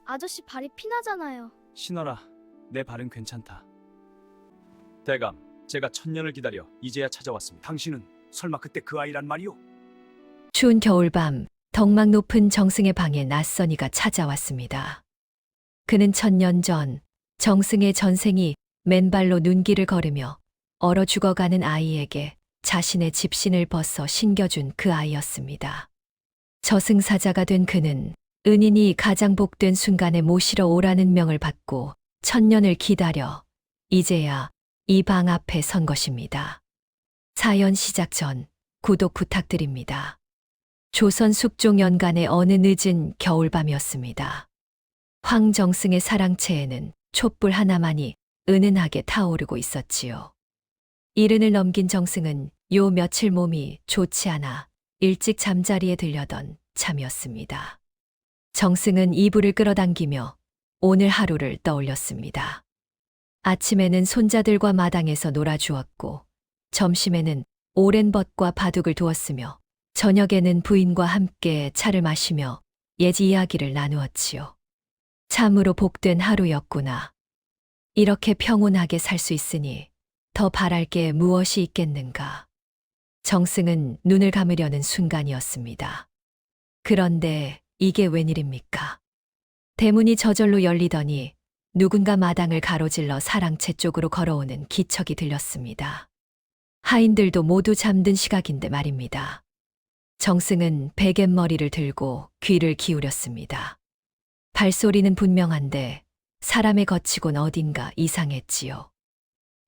아저씨 발이 피나잖아요. 신어라. 내 발은 괜찮다. 대감, 제가 천년을 기다려 이제야 찾아왔습니다. 당신은 설마 그때 그 아이란 말이오? 추운 겨울밤, 덕막 높은 정승의 방에 낯선이가 찾아왔습니다. 그는 1000년 전 정승의 전생이 맨발로 눈길을 걸으며 얼어 죽어가는 아이에게 자신의 집신을 벗어 신겨준 그 아이였습니다. 저승사자가 된 그는 은인이 가장 복된 순간에 모시러 오라는 명을 받고 1000년을 기다려 이제야 이 방 앞에 선 것입니다. 사연 시작 전 구독 부탁드립니다. 조선 숙종 연간의 어느 늦은 겨울밤이었습니다. 황정승의 사랑채에는 촛불 하나만이 은은하게 타오르고 있었지요. 이른을 넘긴 정승은 요 며칠 몸이 좋지 않아 일찍 잠자리에 들려던 참이었습니다. 정승은 이불을 끌어당기며 오늘 하루를 떠올렸습니다. 아침에는 손자들과 마당에서 놀아주었고 점심에는 오랜 벗과 바둑을 두었으며 저녁에는 부인과 함께 차를 마시며 예지 이야기를 나누었지요. 참으로 복된 하루였구나. 이렇게 평온하게 살 수 있으니 더 바랄 게 무엇이 있겠는가. 정승은 눈을 감으려는 순간이었습니다. 그런데 이게 웬일입니까? 대문이 저절로 열리더니 누군가 마당을 가로질러 사랑채 쪽으로 걸어오는 기척이 들렸습니다. 하인들도 모두 잠든 시각인데 말입니다. 정승은 베갯머리를 들고 귀를 기울였습니다. 발소리는 분명한데 사람의 걷치곤 어딘가 이상했지요.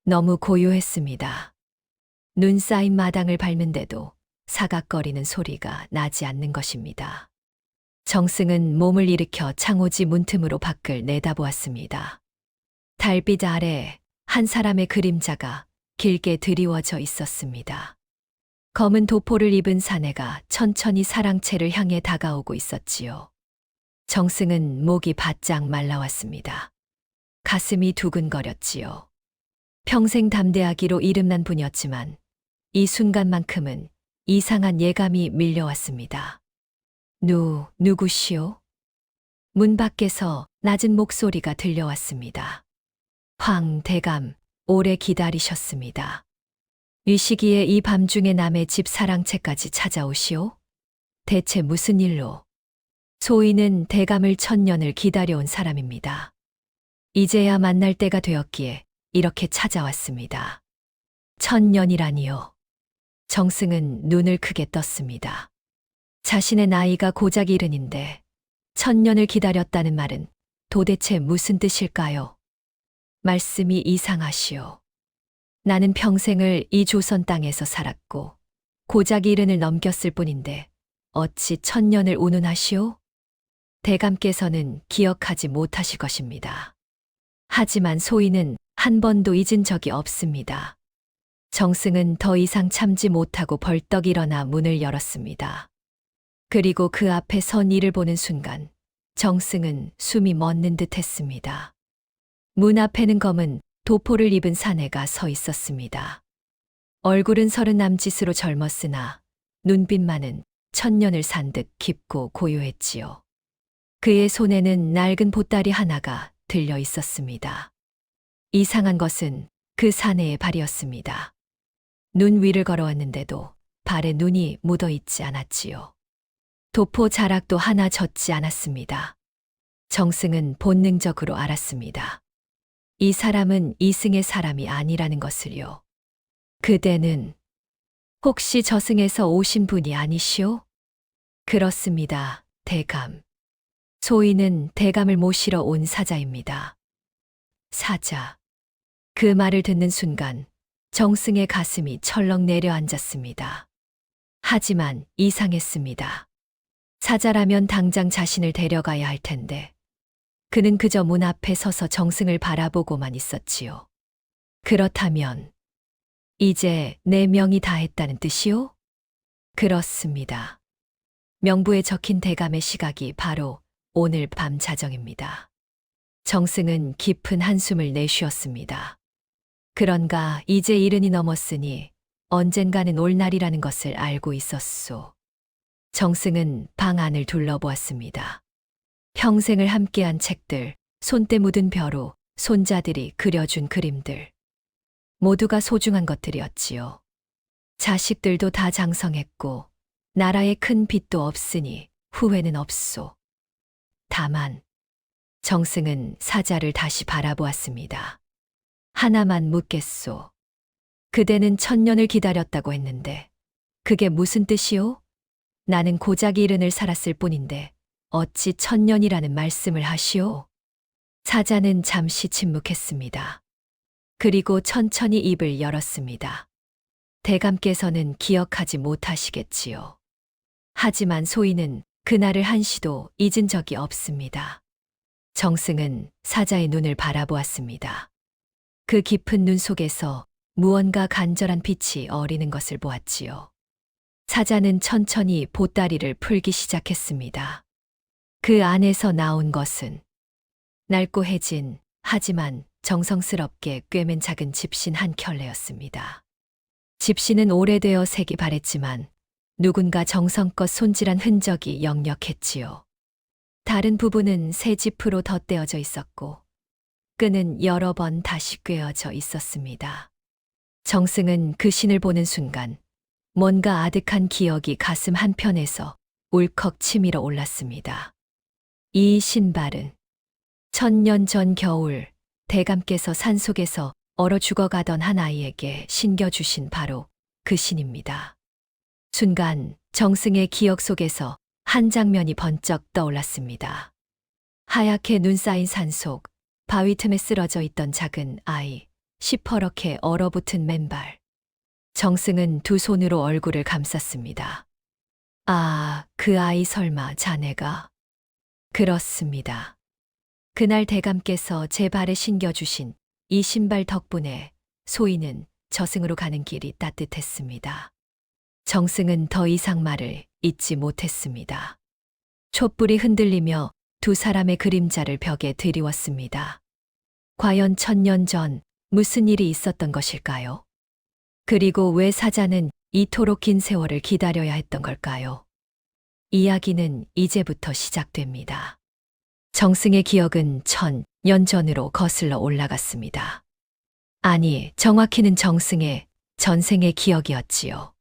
너무 고요했습니다. 눈 쌓인 마당을 밟는데도 사각거리는 소리가 나지 않는 것입니다. 정승은 몸을 일으켜 창호지 문틈으로 밖을 내다보았습니다. 달빛 아래 한 사람의 그림자가 길게 드리워져 있었습니다. 검은 도포를 입은 사내가 천천히 사랑채를 향해 다가오고 있었지요. 정승은 목이 바짝 말라왔습니다. 가슴이 두근거렸지요. 평생 담대하기로 이름난 분이었지만 이 순간만큼은 이상한 예감이 밀려왔습니다. 누구시오? 문 밖에서 낮은 목소리가 들려왔습니다. 황 대감, 오래 기다리셨습니다. 이 시기에 이 밤중에 남의 집 사랑채까지 찾아오시오? 대체 무슨 일로? 소인은 대감을 1000년을 기다려온 사람입니다. 이제야 만날 때가 되었기에 이렇게 찾아왔습니다. 1000년이라니요. 정승은 눈을 크게 떴습니다. 자신의 나이가 고작 70인데 1000년을 기다렸다는 말은 도대체 무슨 뜻일까요? 말씀이 이상하시오. 나는 평생을 이 조선 땅에서 살았고 고작 70을 넘겼을 뿐인데 어찌 1000년을 운운하시오? 대감께서는 기억하지 못하실 것입니다. 하지만 소인은 한 번도 잊은 적이 없습니다. 정승은 더 이상 참지 못하고 벌떡 일어나 문을 열었습니다. 그리고 그 앞에 선 이를 보는 순간 정승은 숨이 멎는 듯 했습니다. 문 앞에는 검은 도포를 입은 사내가 서 있었습니다. 얼굴은 30 남짓으로 젊었으나 눈빛만은 1000년을 산 듯 깊고 고요했지요. 그의 손에는 낡은 보따리 하나가 들려 있었습니다. 이상한 것은 그 사내의 발이었습니다. 눈 위를 걸어왔는데도 발에 눈이 묻어 있지 않았지요. 도포 자락도 하나 젖지 않았습니다. 정승은 본능적으로 알았습니다. 이 사람은 이승의 사람이 아니라는 것을요. 그대는 혹시 저승에서 오신 분이 아니시오? 그렇습니다, 대감. 소인은 대감을 모시러 온 사자입니다. 사자. 그 말을 듣는 순간 정승의 가슴이 철렁 내려앉았습니다. 하지만 이상했습니다. 사자라면 당장 자신을 데려가야 할 텐데 그는 그저 문 앞에 서서 정승을 바라보고만 있었지요. 그렇다면 이제 내 명이 다했다는 뜻이요? 그렇습니다. 명부에 적힌 대감의 시각이 바로 오늘 밤 자정입니다. 정승은 깊은 한숨을 내쉬었습니다. 그런가 이제 70이 넘었으니 언젠가는 올 날이라는 것을 알고 있었소. 정승은 방 안을 둘러보았습니다. 평생을 함께한 책들, 손때 묻은 벼루, 손자들이 그려준 그림들. 모두가 소중한 것들이었지요. 자식들도 다 장성했고 나라에 큰 빚도 없으니 후회는 없소. 다만 정승은 사자를 다시 바라보았습니다. 하나만 묻겠소. 그대는 1000년을 기다렸다고 했는데 그게 무슨 뜻이오? 나는 고작 70을 살았을 뿐인데 어찌 1000년이라는 말씀을 하시오? 사자는 잠시 침묵했습니다. 그리고 천천히 입을 열었습니다. 대감께서는 기억하지 못하시겠지요. 하지만 소인은 그날을 한시도 잊은 적이 없습니다. 정승은 사자의 눈을 바라보았습니다. 그 깊은 눈 속에서 무언가 간절한 빛이 어리는 것을 보았지요. 사자는 천천히 보따리를 풀기 시작했습니다. 그 안에서 나온 것은 낡고 해진 하지만 정성스럽게 꿰맨 작은 집신 한 켤레였습니다. 집신은 오래되어 색이 바랬지만 누군가 정성껏 손질한 흔적이 역력했지요. 다른 부분은 새 지프로 덧대어져 있었고 끈은 여러 번 다시 꿰어져 있었습니다. 정승은 그 신을 보는 순간 뭔가 아득한 기억이 가슴 한편에서 울컥 치밀어 올랐습니다. 이 신발은 1000년 전 겨울 대감께서 산속에서 얼어 죽어가던 한 아이에게 신겨주신 바로 그 신입니다. 순간 정승의 기억 속에서 한 장면이 번쩍 떠올랐습니다. 하얗게 눈 쌓인 산속, 바위 틈에 쓰러져 있던 작은 아이, 시퍼렇게 얼어붙은 맨발. 정승은 두 손으로 얼굴을 감쌌습니다. 아, 그 아이 설마 자네가? 그렇습니다. 그날 대감께서 제 발에 신겨주신 이 신발 덕분에 소인은 저승으로 가는 길이 따뜻했습니다. 정승은 더 이상 말을 잇지 못했습니다. 촛불이 흔들리며 두 사람의 그림자를 벽에 드리웠습니다. 과연 1000년 전 무슨 일이 있었던 것일까요? 그리고 왜 사자는 이토록 긴 세월을 기다려야 했던 걸까요? 이야기는 이제부터 시작됩니다. 정승의 기억은 1000년 전으로 거슬러 올라갔습니다. 아니, 정확히는 정승의 전생의 기억이었지요.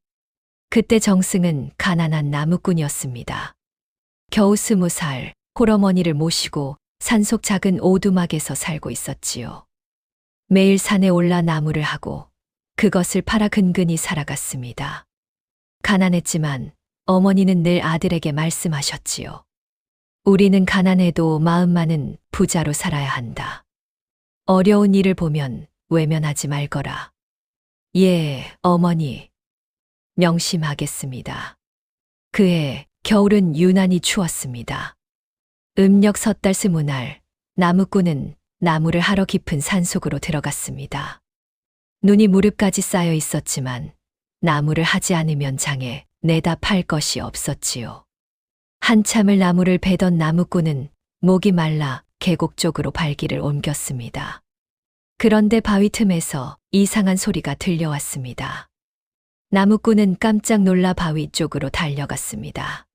그때 정승은 가난한 나무꾼이었습니다. 겨우 20살, 홀어머니를 모시고 산속 작은 오두막에서 살고 있었지요. 매일 산에 올라 나무를 하고 그것을 팔아 근근히 살아갔습니다. 가난했지만 어머니는 늘 아들에게 말씀하셨지요. 우리는 가난해도 마음만은 부자로 살아야 한다. 어려운 일을 보면 외면하지 말거라. 예, 어머니. 명심하겠습니다. 그해 겨울은 유난히 추웠습니다. 음력 섣달 20날, 나무꾼은 나무를 하러 깊은 산속으로 들어갔습니다. 눈이 무릎까지 쌓여 있었지만 나무를 하지 않으면 장에 내다 팔 것이 없었지요. 한참을 나무를 베던 나무꾼은 목이 말라 계곡 쪽으로 발길을 옮겼습니다. 그런데 바위 틈에서 이상한 소리가 들려왔습니다. 나무꾼은 깜짝 놀라 바위 쪽으로 달려갔습니다.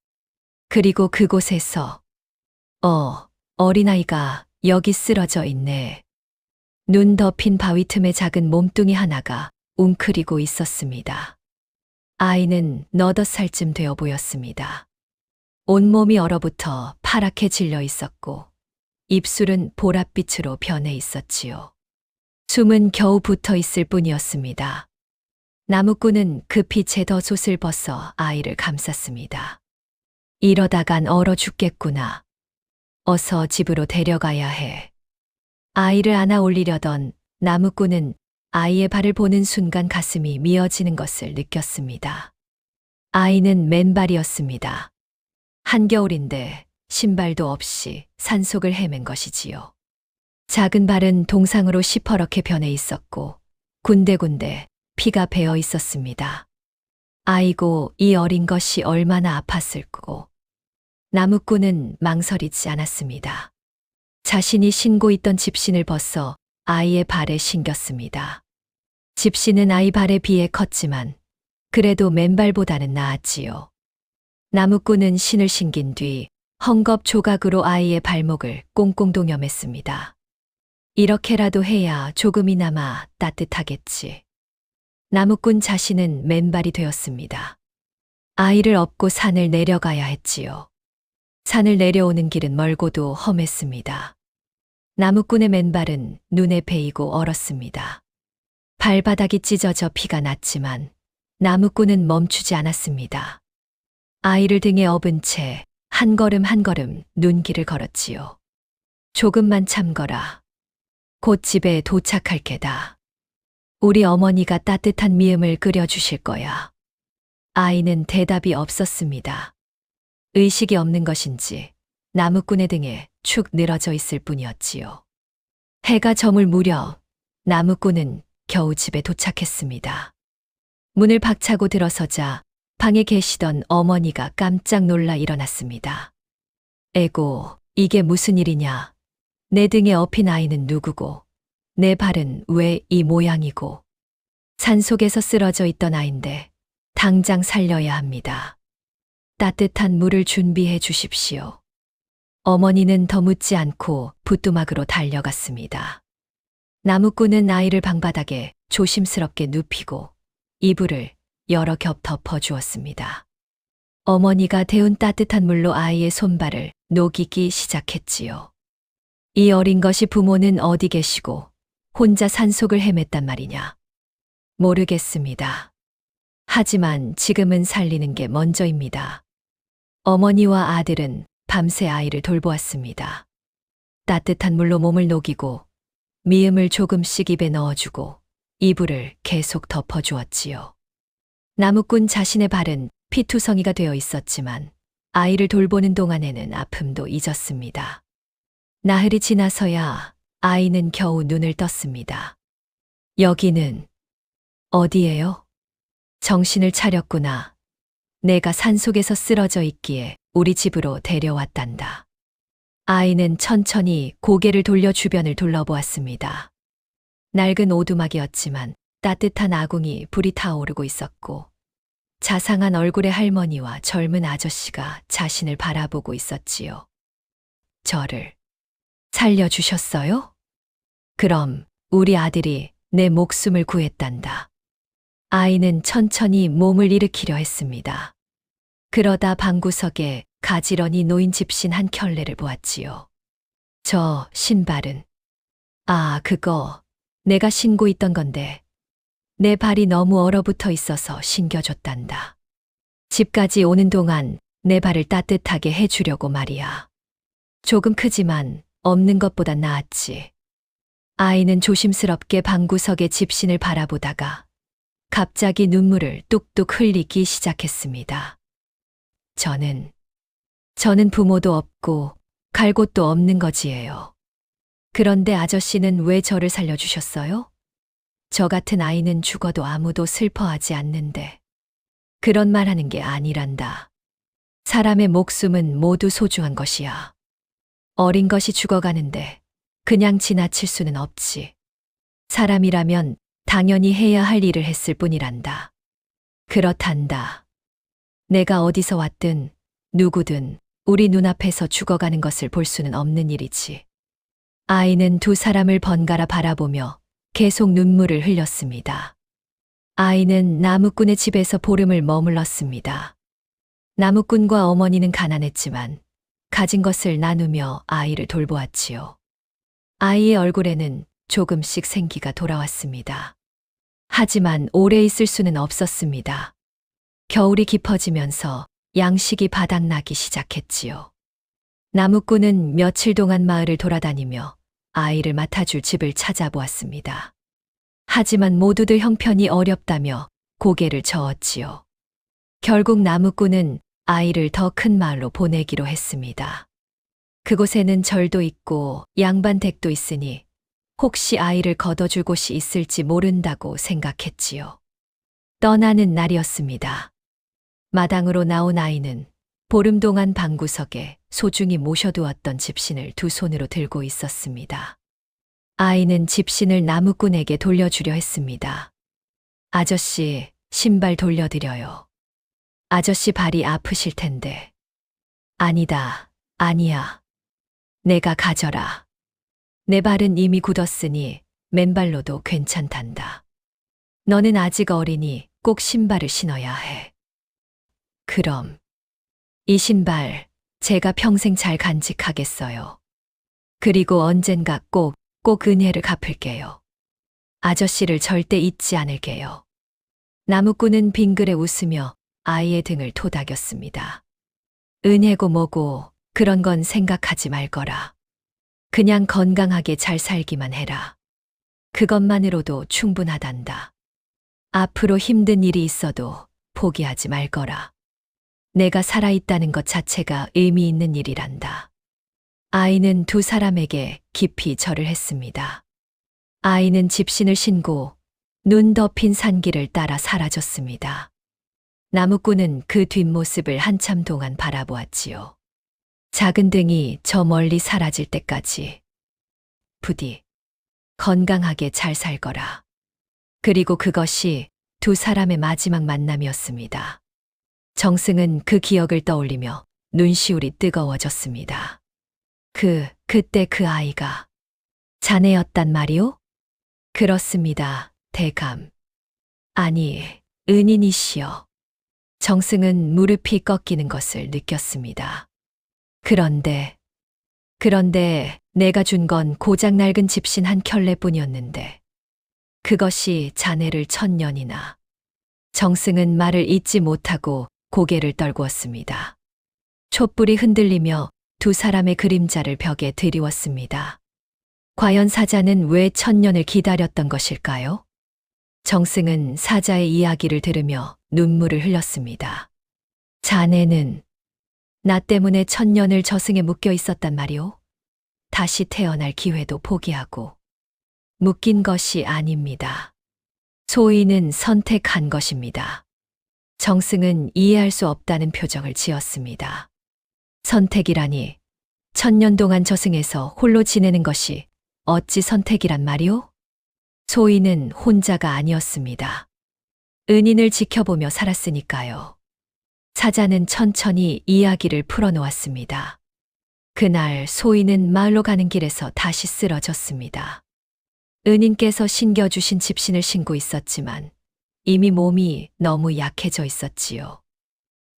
그리고 그곳에서 어린아이가 여기 쓰러져 있네. 눈 덮인 바위 틈에 작은 몸뚱이 하나가 웅크리고 있었습니다. 아이는 8살쯤 되어 보였습니다. 온몸이 얼어붙어 파랗게 질려 있었고 입술은 보랏빛으로 변해 있었지요. 숨은 겨우 붙어 있을 뿐이었습니다. 나무꾼은 급히 제덧옷을 벗어 아이를 감쌌습니다. 이러다간 얼어 죽겠구나. 어서 집으로 데려가야 해. 아이를 안아 올리려던 나무꾼은 아이의 발을 보는 순간 가슴이 미어지는 것을 느꼈습니다. 아이는 맨발이었습니다. 한겨울인데 신발도 없이 산속을 헤맨 것이지요. 작은 발은 동상으로 시퍼렇게 변해 있었고 군데군데 피가 배어 있었습니다. 아이고, 이 어린 것이 얼마나 아팠을꼬. 나무꾼은 망설이지 않았습니다. 자신이 신고 있던 집신을 벗어 아이의 발에 신겼습니다. 집신은 아이 발에 비해 컸지만 그래도 맨발보다는 나았지요. 나무꾼은 신을 신긴 뒤 헝겊 조각으로 아이의 발목을 꽁꽁 동여맸습니다. 이렇게라도 해야 조금이나마 따뜻하겠지. 나무꾼 자신은 맨발이 되었습니다. 아이를 업고 산을 내려가야 했지요. 산을 내려오는 길은 멀고도 험했습니다. 나무꾼의 맨발은 눈에 베이고 얼었습니다. 발바닥이 찢어져 피가 났지만 나무꾼은 멈추지 않았습니다. 아이를 등에 업은 채 한 걸음 한 걸음 눈길을 걸었지요. 조금만 참거라. 곧 집에 도착할 게다. 우리 어머니가 따뜻한 미음을 끓여주실 거야. 아이는 대답이 없었습니다. 의식이 없는 것인지 나무꾼의 등에 축 늘어져 있을 뿐이었지요. 해가 저물 무렵 나무꾼은 겨우 집에 도착했습니다. 문을 박차고 들어서자 방에 계시던 어머니가 깜짝 놀라 일어났습니다. 에고, 이게 무슨 일이냐? 내 등에 업힌 아이는 누구고, 내 발은 왜 이 모양이고, 산속에서 쓰러져 있던 아인데 당장 살려야 합니다. 따뜻한 물을 준비해 주십시오. 어머니는 더 묻지 않고 부뚜막으로 달려갔습니다. 나무꾼은 아이를 방바닥에 조심스럽게 눕히고 이불을 여러 겹 덮어 주었습니다. 어머니가 데운 따뜻한 물로 아이의 손발을 녹이기 시작했지요. 이 어린 것이 부모는 어디 계시고 혼자 산속을 헤맸단 말이냐? 모르겠습니다. 하지만 지금은 살리는 게 먼저입니다. 어머니와 아들은 밤새 아이를 돌보았습니다. 따뜻한 물로 몸을 녹이고 미음을 조금씩 입에 넣어주고 이불을 계속 덮어주었지요. 나무꾼 자신의 발은 피투성이가 되어 있었지만 아이를 돌보는 동안에는 아픔도 잊었습니다. 나흘이 지나서야 아이는 겨우 눈을 떴습니다. 여기는 어디예요? 정신을 차렸구나. 내가 산속에서 쓰러져 있기에 우리 집으로 데려왔단다. 아이는 천천히 고개를 돌려 주변을 둘러보았습니다. 낡은 오두막이었지만 따뜻한 아궁이 불이 타오르고 있었고 자상한 얼굴의 할머니와 젊은 아저씨가 자신을 바라보고 있었지요. 저를 살려주셨어요? 그럼 우리 아들이 내 목숨을 구했단다. 아이는 천천히 몸을 일으키려 했습니다. 그러다 방구석에 가지런히 놓인 집신 한 켤레를 보았지요. 저 신발은? 아, 그거 내가 신고 있던 건데 내 발이 너무 얼어붙어 있어서 신겨줬단다. 집까지 오는 동안 내 발을 따뜻하게 해주려고 말이야. 조금 크지만 없는 것보단 나았지. 아이는 조심스럽게 방구석의 집신을 바라보다가 갑자기 눈물을 뚝뚝 흘리기 시작했습니다. 저는 부모도 없고 갈 곳도 없는 거지예요. 그런데 아저씨는 왜 저를 살려주셨어요? 저 같은 아이는 죽어도 아무도 슬퍼하지 않는데. 그런 말 하는 게 아니란다. 사람의 목숨은 모두 소중한 것이야. 어린 것이 죽어가는데 그냥 지나칠 수는 없지. 사람이라면 당연히 해야 할 일을 했을 뿐이란다. 그렇단다. 내가 어디서 왔든 누구든 우리 눈앞에서 죽어가는 것을 볼 수는 없는 일이지. 아이는 두 사람을 번갈아 바라보며 계속 눈물을 흘렸습니다. 아이는 나무꾼의 집에서 보름을 머물렀습니다. 나무꾼과 어머니는 가난했지만 가진 것을 나누며 아이를 돌보았지요. 아이의 얼굴에는 조금씩 생기가 돌아왔습니다. 하지만 오래 있을 수는 없었습니다. 겨울이 깊어지면서 양식이 바닥나기 시작했지요. 나무꾼은 며칠 동안 마을을 돌아다니며 아이를 맡아줄 집을 찾아보았습니다. 하지만 모두들 형편이 어렵다며 고개를 저었지요. 결국 나무꾼은 아이를 더 큰 마을로 보내기로 했습니다. 그곳에는 절도 있고 양반댁도 있으니 혹시 아이를 거둬줄 곳이 있을지 모른다고 생각했지요. 떠나는 날이었습니다. 마당으로 나온 아이는 보름 동안 방구석에 소중히 모셔두었던 집신을 두 손으로 들고 있었습니다. 아이는 집신을 나무꾼에게 돌려주려 했습니다. 아저씨, 신발 돌려드려요. 아저씨 발이 아프실 텐데. 아니다. 아니야. 내가 가져라. 내 발은 이미 굳었으니 맨발로도 괜찮단다. 너는 아직 어리니 꼭 신발을 신어야 해. 그럼 이 신발 제가 평생 잘 간직하겠어요. 그리고 언젠가 꼭 은혜를 갚을게요. 아저씨를 절대 잊지 않을게요. 나무꾼은 빙그레 웃으며 아이의 등을 토닥였습니다. 은혜고 뭐고 그런 건 생각하지 말거라. 그냥 건강하게 잘 살기만 해라. 그것만으로도 충분하단다. 앞으로 힘든 일이 있어도 포기하지 말거라. 내가 살아있다는 것 자체가 의미 있는 일이란다. 아이는 두 사람에게 깊이 절을 했습니다. 아이는 집신을 신고 눈 덮인 산길을 따라 사라졌습니다. 나무꾼은 그 뒷모습을 한참 동안 바라보았지요. 작은 등이 저 멀리 사라질 때까지. 부디 건강하게 잘 살거라. 그리고 그것이 두 사람의 마지막 만남이었습니다. 정승은 그 기억을 떠올리며 눈시울이 뜨거워졌습니다. 그때 그 아이가 자네였단 말이오? 그렇습니다, 대감. 아니, 은인이시여. 정승은 무릎이 꺾이는 것을 느꼈습니다. 그런데 내가 준 건 고작 낡은 집신 한 켤레뿐이었는데 그것이 자네를 1000년이나. 정승은 말을 잇지 못하고 고개를 떨구었습니다. 촛불이 흔들리며 두 사람의 그림자를 벽에 드리웠습니다. 과연 사자는 왜 1000년을 기다렸던 것일까요? 정승은 사자의 이야기를 들으며 눈물을 흘렸습니다. 자네는 나 때문에 1000년을 저승에 묶여 있었단 말이오? 다시 태어날 기회도 포기하고. 묶인 것이 아닙니다. 소인은 선택한 것입니다. 정승은 이해할 수 없다는 표정을 지었습니다. 선택이라니, 1000년 동안 저승에서 홀로 지내는 것이 어찌 선택이란 말이오? 소인은 혼자가 아니었습니다. 은인을 지켜보며 살았으니까요. 사자는 천천히 이야기를 풀어놓았습니다. 그날 소인은 마을로 가는 길에서 다시 쓰러졌습니다. 은인께서 신겨주신 집신을 신고 있었지만 이미 몸이 너무 약해져 있었지요.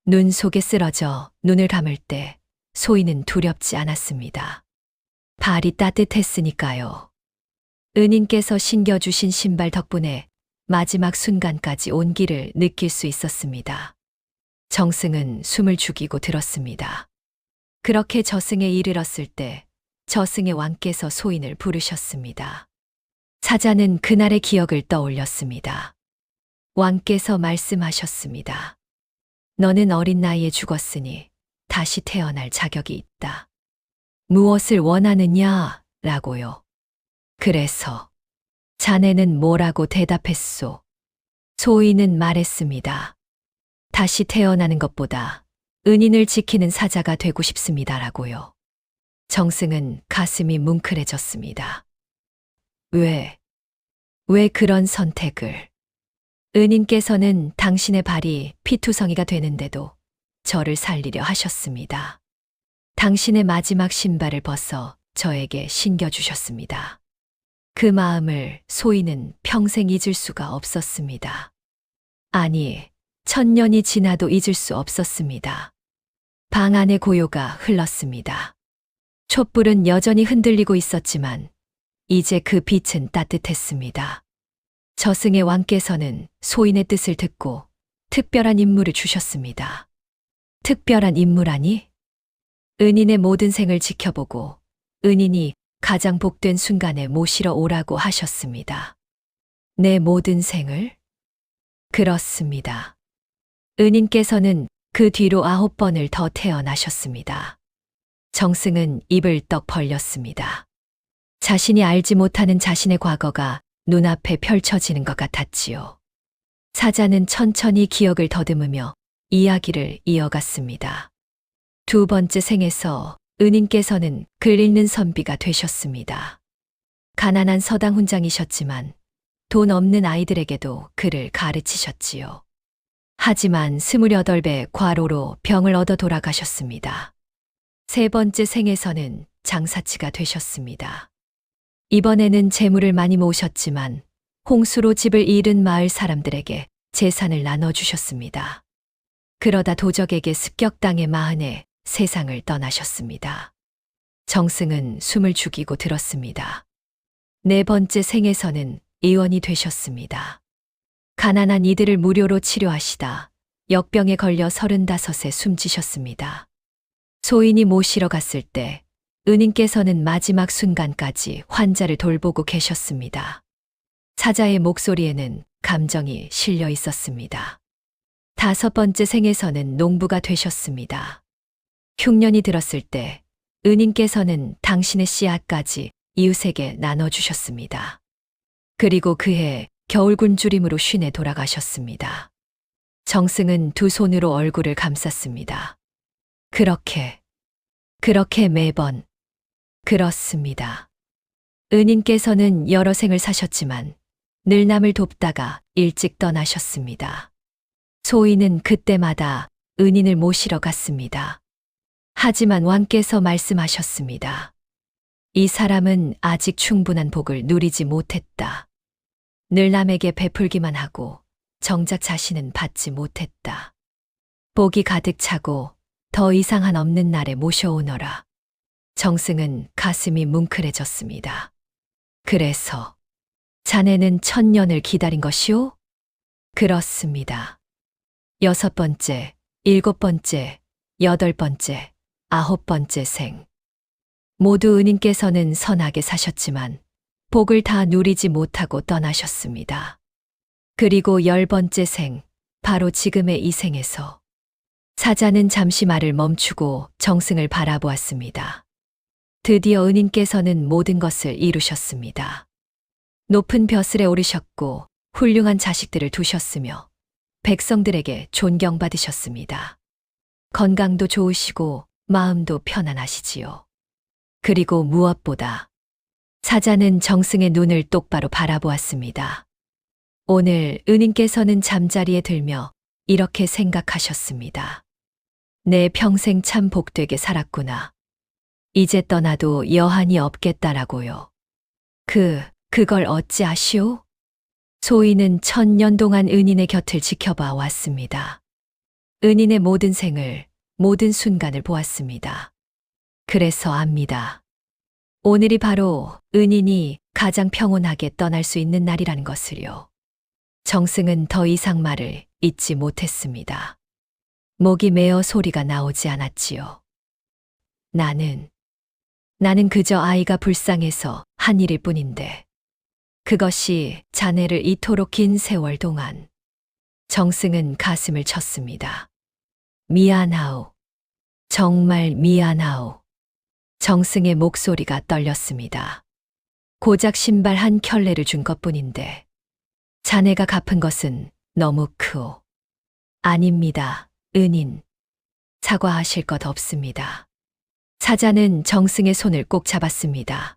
눈 속에 쓰러져 눈을 감을 때 소인은 두렵지 않았습니다. 발이 따뜻했으니까요. 은인께서 신겨주신 신발 덕분에 마지막 순간까지 온기를 느낄 수 있었습니다. 정승은 숨을 죽이고 들었습니다. 그렇게 저승에 이르렀을 때 저승의 왕께서 소인을 부르셨습니다. 사자는 그날의 기억을 떠올렸습니다. 왕께서 말씀하셨습니다. 너는 어린 나이에 죽었으니 다시 태어날 자격이 있다. 무엇을 원하느냐? 라고요. 그래서 자네는 뭐라고 대답했소? 소인은 말했습니다. 다시 태어나는 것보다 은인을 지키는 사자가 되고 싶습니다라고요. 정승은 가슴이 뭉클해졌습니다. 왜 그런 선택을? 은인께서는 당신의 발이 피투성이가 되는데도 저를 살리려 하셨습니다. 당신의 마지막 신발을 벗어 저에게 신겨주셨습니다. 그 마음을 소인은 평생 잊을 수가 없었습니다. 아니, 1000년이 지나도 잊을 수 없었습니다. 방 안의 고요가 흘렀습니다. 촛불은 여전히 흔들리고 있었지만 이제 그 빛은 따뜻했습니다. 저승의 왕께서는 소인의 뜻을 듣고 특별한 임무를 주셨습니다. 특별한 임무라니? 은인의 모든 생을 지켜보고 은인이 가장 복된 순간에 모시러 오라고 하셨습니다. 내 모든 생을? 그렇습니다. 은인께서는 그 뒤로 9번을 더 태어나셨습니다. 정승은 입을 떡 벌렸습니다. 자신이 알지 못하는 자신의 과거가 눈앞에 펼쳐지는 것 같았지요. 사자는 천천히 기억을 더듬으며 이야기를 이어갔습니다. 두 번째 생에서 은인께서는 글 읽는 선비가 되셨습니다. 가난한 서당 훈장이셨지만 돈 없는 아이들에게도 글을 가르치셨지요. 하지만 28배 과로로 병을 얻어 돌아가셨습니다. 세 번째 생에서는 장사치가 되셨습니다. 이번에는 재물을 많이 모으셨지만 홍수로 집을 잃은 마을 사람들에게 재산을 나눠주셨습니다. 그러다 도적에게 습격당해 마흔에 세상을 떠나셨습니다. 정승은 숨을 죽이고 들었습니다. 네 번째 생에서는 의원이 되셨습니다. 가난한 이들을 무료로 치료하시다 역병에 걸려 35에 숨지셨습니다. 소인이 모시러 갔을 때 은인께서는 마지막 순간까지 환자를 돌보고 계셨습니다. 사자의 목소리에는 감정이 실려 있었습니다. 다섯 번째 생에서는 농부가 되셨습니다. 흉년이 들었을 때 은인께서는 당신의 씨앗까지 이웃에게 나눠주셨습니다. 그리고 그해 겨울 굶주림으로 쉰에 돌아가셨습니다. 정승은 두 손으로 얼굴을 감쌌습니다. 그렇게 매번. 그렇습니다. 은인께서는 여러 생을 사셨지만 늘 남을 돕다가 일찍 떠나셨습니다. 소인은 그때마다 은인을 모시러 갔습니다. 하지만 왕께서 말씀하셨습니다. 이 사람은 아직 충분한 복을 누리지 못했다. 늘 남에게 베풀기만 하고 정작 자신은 받지 못했다. 복이 가득 차고 더 이상 한 없는 날에 모셔오너라. 정승은 가슴이 뭉클해졌습니다. 그래서 자네는 1000년을 기다린 것이오? 그렇습니다. 6번째, 7번째, 8번째, 9번째 생. 모두 은인께서는 선하게 사셨지만 복을 다 누리지 못하고 떠나셨습니다. 그리고 10번째 생, 바로 지금의 이 생에서 사자는 잠시 말을 멈추고 정승을 바라보았습니다. 드디어 은인께서는 모든 것을 이루셨습니다. 높은 벼슬에 오르셨고 훌륭한 자식들을 두셨으며 백성들에게 존경받으셨습니다. 건강도 좋으시고 마음도 편안하시지요. 그리고 무엇보다 사자는 정승의 눈을 똑바로 바라보았습니다. 오늘 은인께서는 잠자리에 들며 이렇게 생각하셨습니다. 내 평생 참 복되게 살았구나. 이제 떠나도 여한이 없겠다라고요. 그걸 어찌 아시오? 소인은 1000년 동안 은인의 곁을 지켜봐 왔습니다. 은인의 모든 생을, 모든 순간을 보았습니다. 그래서 압니다. 오늘이 바로 은인이 가장 평온하게 떠날 수 있는 날이라는 것을요. 정승은 더 이상 말을 잇지 못했습니다. 목이 메어 소리가 나오지 않았지요. 나는 그저 아이가 불쌍해서 한 일일 뿐인데 그것이 자네를 이토록 긴 세월 동안. 정승은 가슴을 쳤습니다. 미안하오. 정말 미안하오. 정승의 목소리가 떨렸습니다. 고작 신발 한 켤레를 준 것뿐인데 자네가 갚은 것은 너무 크오. 아닙니다, 은인. 사과하실 것 없습니다. 사자는 정승의 손을 꼭 잡았습니다.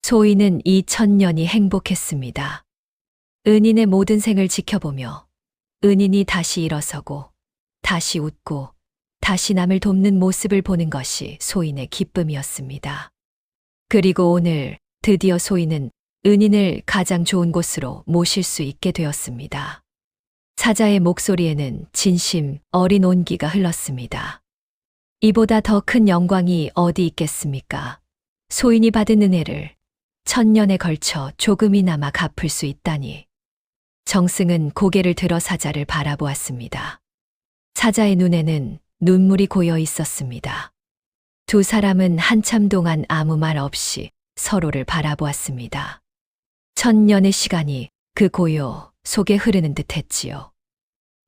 소인은 이 1000년이 행복했습니다. 은인의 모든 생을 지켜보며 은인이 다시 일어서고 다시 웃고 다시 남을 돕는 모습을 보는 것이 소인의 기쁨이었습니다. 그리고 오늘 드디어 소인은 은인을 가장 좋은 곳으로 모실 수 있게 되었습니다. 사자의 목소리에는 진심 어린 온기가 흘렀습니다. 이보다 더 큰 영광이 어디 있겠습니까? 소인이 받은 은혜를 1000년에 걸쳐 조금이나마 갚을 수 있다니. 정승은 고개를 들어 사자를 바라보았습니다. 사자의 눈에는 눈물이 고여 있었습니다. 두 사람은 한참 동안 아무 말 없이 서로를 바라보았습니다. 1000년의 시간이 그 고요 속에 흐르는 듯 했지요.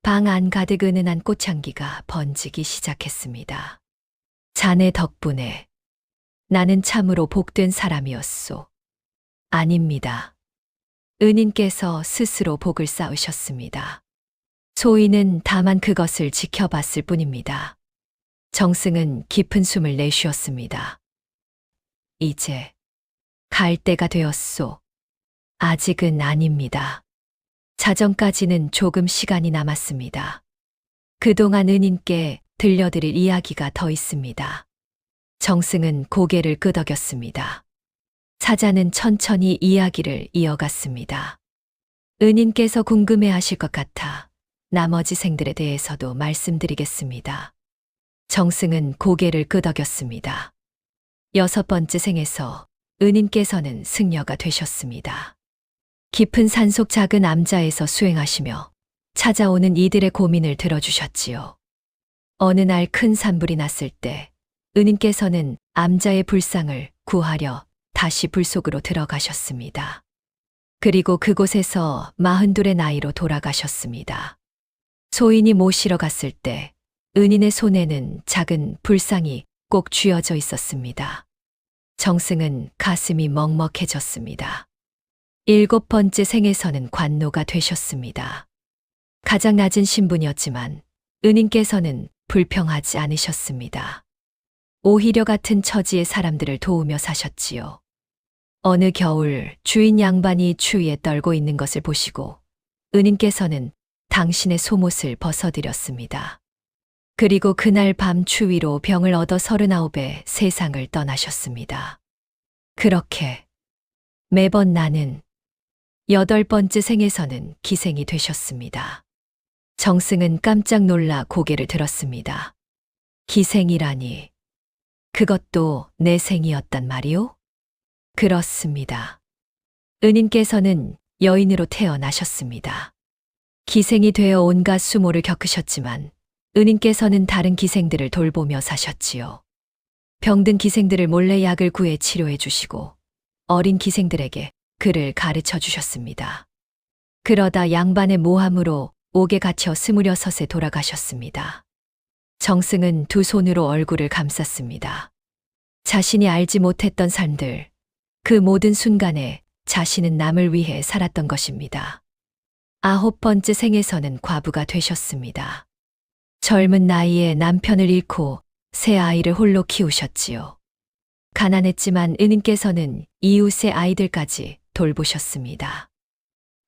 방 안 가득 은은한 꽃향기가 번지기 시작했습니다. 자네 덕분에 나는 참으로 복된 사람이었소. 아닙니다. 은인께서 스스로 복을 쌓으셨습니다. 소인은 다만 그것을 지켜봤을 뿐입니다. 정승은 깊은 숨을 내쉬었습니다. 이제 갈 때가 되었소. 아직은 아닙니다. 자정까지는 조금 시간이 남았습니다. 그동안 은인께 들려드릴 이야기가 더 있습니다. 정승은 고개를 끄덕였습니다. 사자는 천천히 이야기를 이어갔습니다. 은인께서 궁금해 하실 것 같아 나머지 생들에 대해서도 말씀드리겠습니다. 정승은 고개를 끄덕였습니다. 6번째 생에서 은인께서는 승려가 되셨습니다. 깊은 산속 작은 암자에서 수행하시며 찾아오는 이들의 고민을 들어주셨지요. 어느 날 큰 산불이 났을 때 은인께서는 암자의 불상을 구하려 다시 불 속으로 들어가셨습니다. 그리고 그곳에서 42의 나이로 돌아가셨습니다. 소인이 모시러 갔을 때 은인의 손에는 작은 불상이 꼭 쥐어져 있었습니다. 정승은 가슴이 먹먹해졌습니다. 7번째 생에서는 관노가 되셨습니다. 가장 낮은 신분이었지만 은인께서는 불평하지 않으셨습니다. 오히려 같은 처지의 사람들을 도우며 사셨지요. 어느 겨울 주인 양반이 추위에 떨고 있는 것을 보시고 은인께서는 당신의 속옷을 벗어드렸습니다. 그리고 그날 밤 추위로 병을 얻어 39배 세상을 떠나셨습니다. 그렇게 매번 나는 8번째 생에서는 기생이 되셨습니다. 정승은 깜짝 놀라 고개를 들었습니다. 기생이라니, 그것도 내 생이었단 말이오? 그렇습니다. 은인께서는 여인으로 태어나셨습니다. 기생이 되어 온갖 수모를 겪으셨지만 은인께서는 다른 기생들을 돌보며 사셨지요. 병든 기생들을 몰래 약을 구해 치료해 주시고 어린 기생들에게 글을 가르쳐 주셨습니다. 그러다 양반의 모함으로 옥에 갇혀 26에 돌아가셨습니다. 정승은 두 손으로 얼굴을 감쌌습니다. 자신이 알지 못했던 삶들, 그 모든 순간에 자신은 남을 위해 살았던 것입니다. 9번째 생에서는 과부가 되셨습니다. 젊은 나이에 남편을 잃고 새 아이를 홀로 키우셨지요. 가난했지만 은인께서는 이웃의 아이들까지 돌보셨습니다.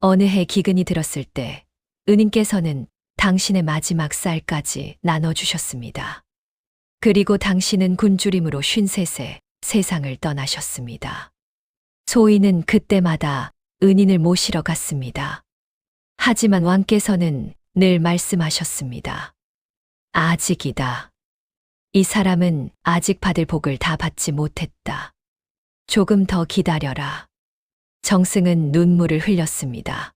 어느 해 기근이 들었을 때 은인께서는 당신의 마지막 쌀까지 나눠주셨습니다. 그리고 당신은 굶주림으로 53세 세상을 떠나셨습니다. 소인은 그때마다 은인을 모시러 갔습니다. 하지만 왕께서는 늘 말씀하셨습니다. 아직이다. 이 사람은 아직 받을 복을 다 받지 못했다. 조금 더 기다려라. 정승은 눈물을 흘렸습니다.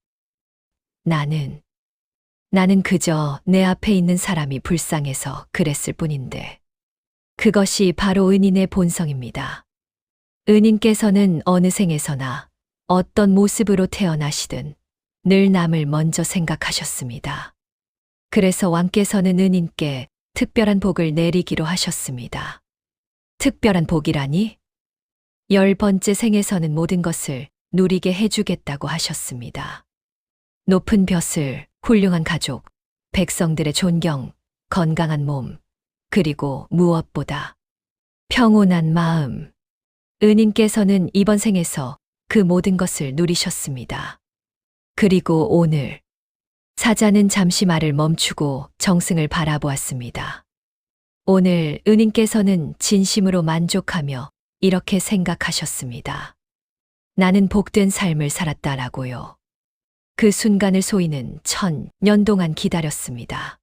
나는 그저 내 앞에 있는 사람이 불쌍해서 그랬을 뿐인데. 그것이 바로 은인의 본성입니다. 은인께서는 어느 생에서나 어떤 모습으로 태어나시든 늘 남을 먼저 생각하셨습니다. 그래서 왕께서는 은인께 특별한 복을 내리기로 하셨습니다. 특별한 복이라니? 10번째 생에서는 모든 것을 누리게 해주겠다고 하셨습니다. 높은 벼슬, 훌륭한 가족, 백성들의 존경, 건강한 몸, 그리고 무엇보다 평온한 마음. 은인께서는 이번 생에서 그 모든 것을 누리셨습니다. 그리고 오늘 사자는 잠시 말을 멈추고 정승을 바라보았습니다. 오늘 은인께서는 진심으로 만족하며 이렇게 생각하셨습니다. 나는 복된 삶을 살았다라고요. 그 순간을 소인은 1000년 동안 기다렸습니다.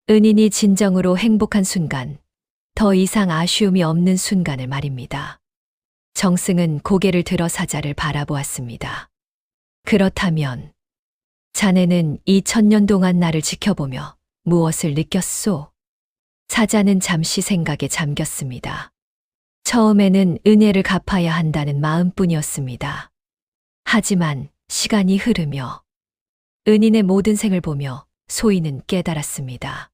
은인이 진정으로 행복한 순간, 더 이상 아쉬움이 없는 순간을 말입니다. 정승은 고개를 들어 사자를 바라보았습니다. 그렇다면 자네는 이 1000년 동안 나를 지켜보며 무엇을 느꼈소? 사자는 잠시 생각에 잠겼습니다. 처음에는 은혜를 갚아야 한다는 마음뿐이었습니다. 하지만 시간이 흐르며 은인의 모든 생을 보며 소인은 깨달았습니다.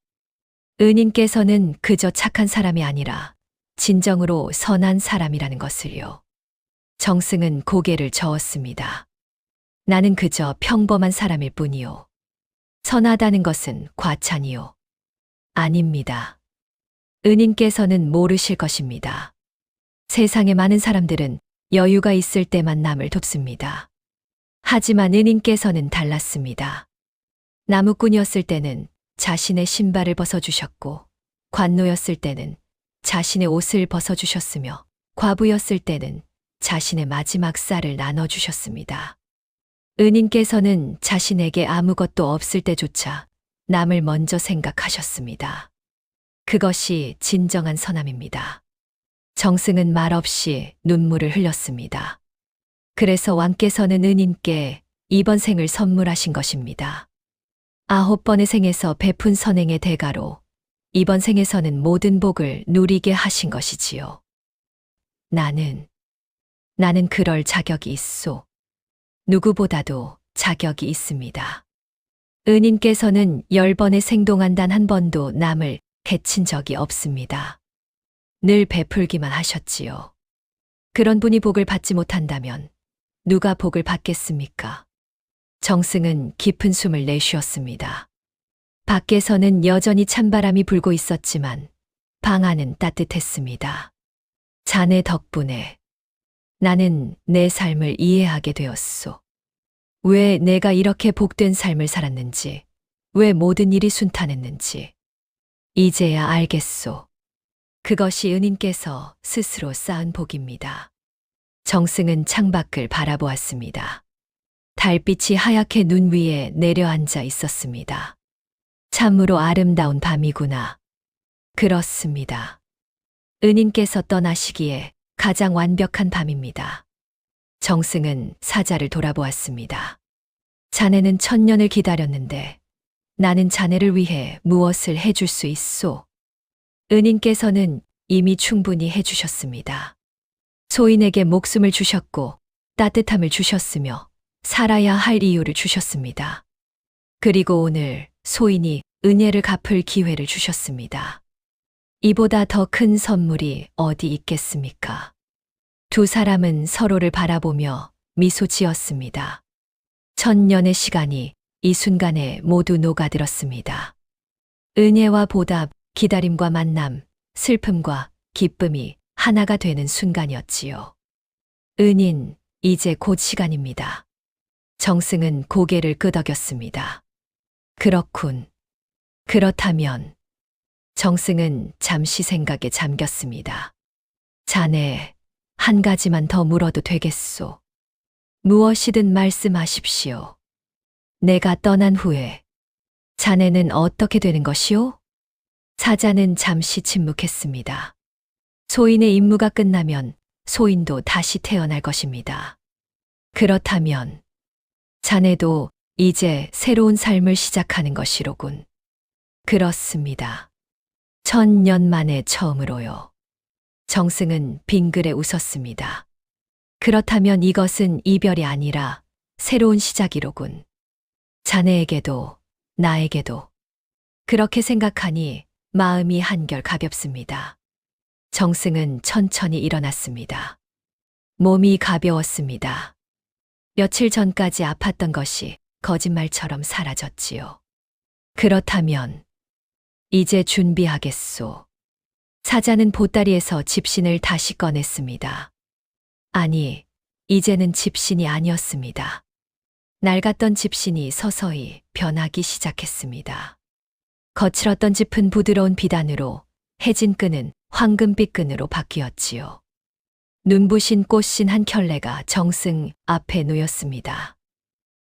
은인께서는 그저 착한 사람이 아니라 진정으로 선한 사람이라는 것을요. 정승은 고개를 저었습니다. 나는 그저 평범한 사람일 뿐이요. 선하다는 것은 과찬이요. 아닙니다. 은인께서는 모르실 것입니다. 세상의 많은 사람들은 여유가 있을 때만 남을 돕습니다. 하지만 은인께서는 달랐습니다. 나무꾼이었을 때는 자신의 신발을 벗어주셨고, 관노였을 때는 자신의 옷을 벗어주셨으며 과부였을 때는 자신의 마지막 쌀을 나눠주셨습니다. 은인께서는 자신에게 아무것도 없을 때조차 남을 먼저 생각하셨습니다. 그것이 진정한 선함입니다. 정승은 말없이 눈물을 흘렸습니다. 그래서 왕께서는 은인께 이번 생을 선물하신 것입니다. 9번의 생에서 베푼 선행의 대가로 이번 생에서는 모든 복을 누리게 하신 것이지요. 나는 그럴 자격이 있소. 누구보다도 자격이 있습니다. 은인께서는 10번의 생동안 단 한 번도 남을 해친 적이 없습니다. 늘 베풀기만 하셨지요. 그런 분이 복을 받지 못한다면 누가 복을 받겠습니까? 정승은 깊은 숨을 내쉬었습니다. 밖에서는 여전히 찬바람이 불고 있었지만 방 안은 따뜻했습니다. 자네 덕분에 나는 내 삶을 이해하게 되었소. 왜 내가 이렇게 복된 삶을 살았는지, 왜 모든 일이 순탄했는지 이제야 알겠소. 그것이 은인께서 스스로 쌓은 복입니다. 정승은 창밖을 바라보았습니다. 달빛이 하얗게 눈 위에 내려앉아 있었습니다. 참으로 아름다운 밤이구나. 그렇습니다. 은인께서 떠나시기에 가장 완벽한 밤입니다. 정승은 사자를 돌아보았습니다. 자네는 1000년을 기다렸는데 나는 자네를 위해 무엇을 해줄 수 있소? 은인께서는 이미 충분히 해주셨습니다. 소인에게 목숨을 주셨고 따뜻함을 주셨으며 살아야 할 이유를 주셨습니다. 그리고 오늘 소인이 은혜를 갚을 기회를 주셨습니다. 이보다 더 큰 선물이 어디 있겠습니까? 두 사람은 서로를 바라보며 미소 지었습니다. 1000년의 시간이 이 순간에 모두 녹아들었습니다. 은혜와 보답, 기다림과 만남, 슬픔과 기쁨이 하나가 되는 순간이었지요. 은인, 이제 곧 시간입니다. 정승은 고개를 끄덕였습니다. 그렇군. 그렇다면 정승은 잠시 생각에 잠겼습니다. 자네, 한 가지만 더 물어도 되겠소? 무엇이든 말씀하십시오. 내가 떠난 후에 자네는 어떻게 되는 것이오? 사자는 잠시 침묵했습니다. 소인의 임무가 끝나면 소인도 다시 태어날 것입니다. 그렇다면 자네도 이제 새로운 삶을 시작하는 것이로군. 그렇습니다. 1000년 만에 처음으로요. 정승은 빙그레 웃었습니다. 그렇다면 이것은 이별이 아니라 새로운 시작이로군. 자네에게도 나에게도. 그렇게 생각하니 마음이 한결 가볍습니다. 정승은 천천히 일어났습니다. 몸이 가벼웠습니다. 며칠 전까지 아팠던 것이 거짓말처럼 사라졌지요. 그렇다면 이제 준비하겠소. 사자는 보따리에서 집신을 다시 꺼냈습니다. 아니, 이제는 집신이 아니었습니다. 낡았던 집신이 서서히 변하기 시작했습니다. 거칠었던 짚은 부드러운 비단으로 해진 끈은 황금빛 끈으로 바뀌었지요. 눈부신 꽃신 한 켤레가 정승 앞에 놓였습니다.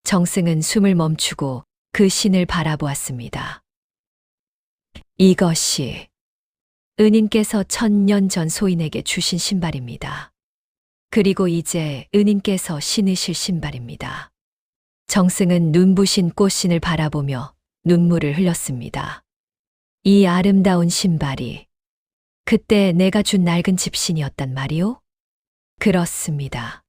정승은 숨을 멈추고 그 신을 바라보았습니다. 이것이 은인께서 1000년 전 소인에게 주신 신발입니다. 그리고 이제 은인께서 신으실 신발입니다. 정승은 눈부신 꽃신을 바라보며 눈물을 흘렸습니다. 이 아름다운 신발이 그때 내가 준 낡은 집신이었단 말이오? 그렇습니다.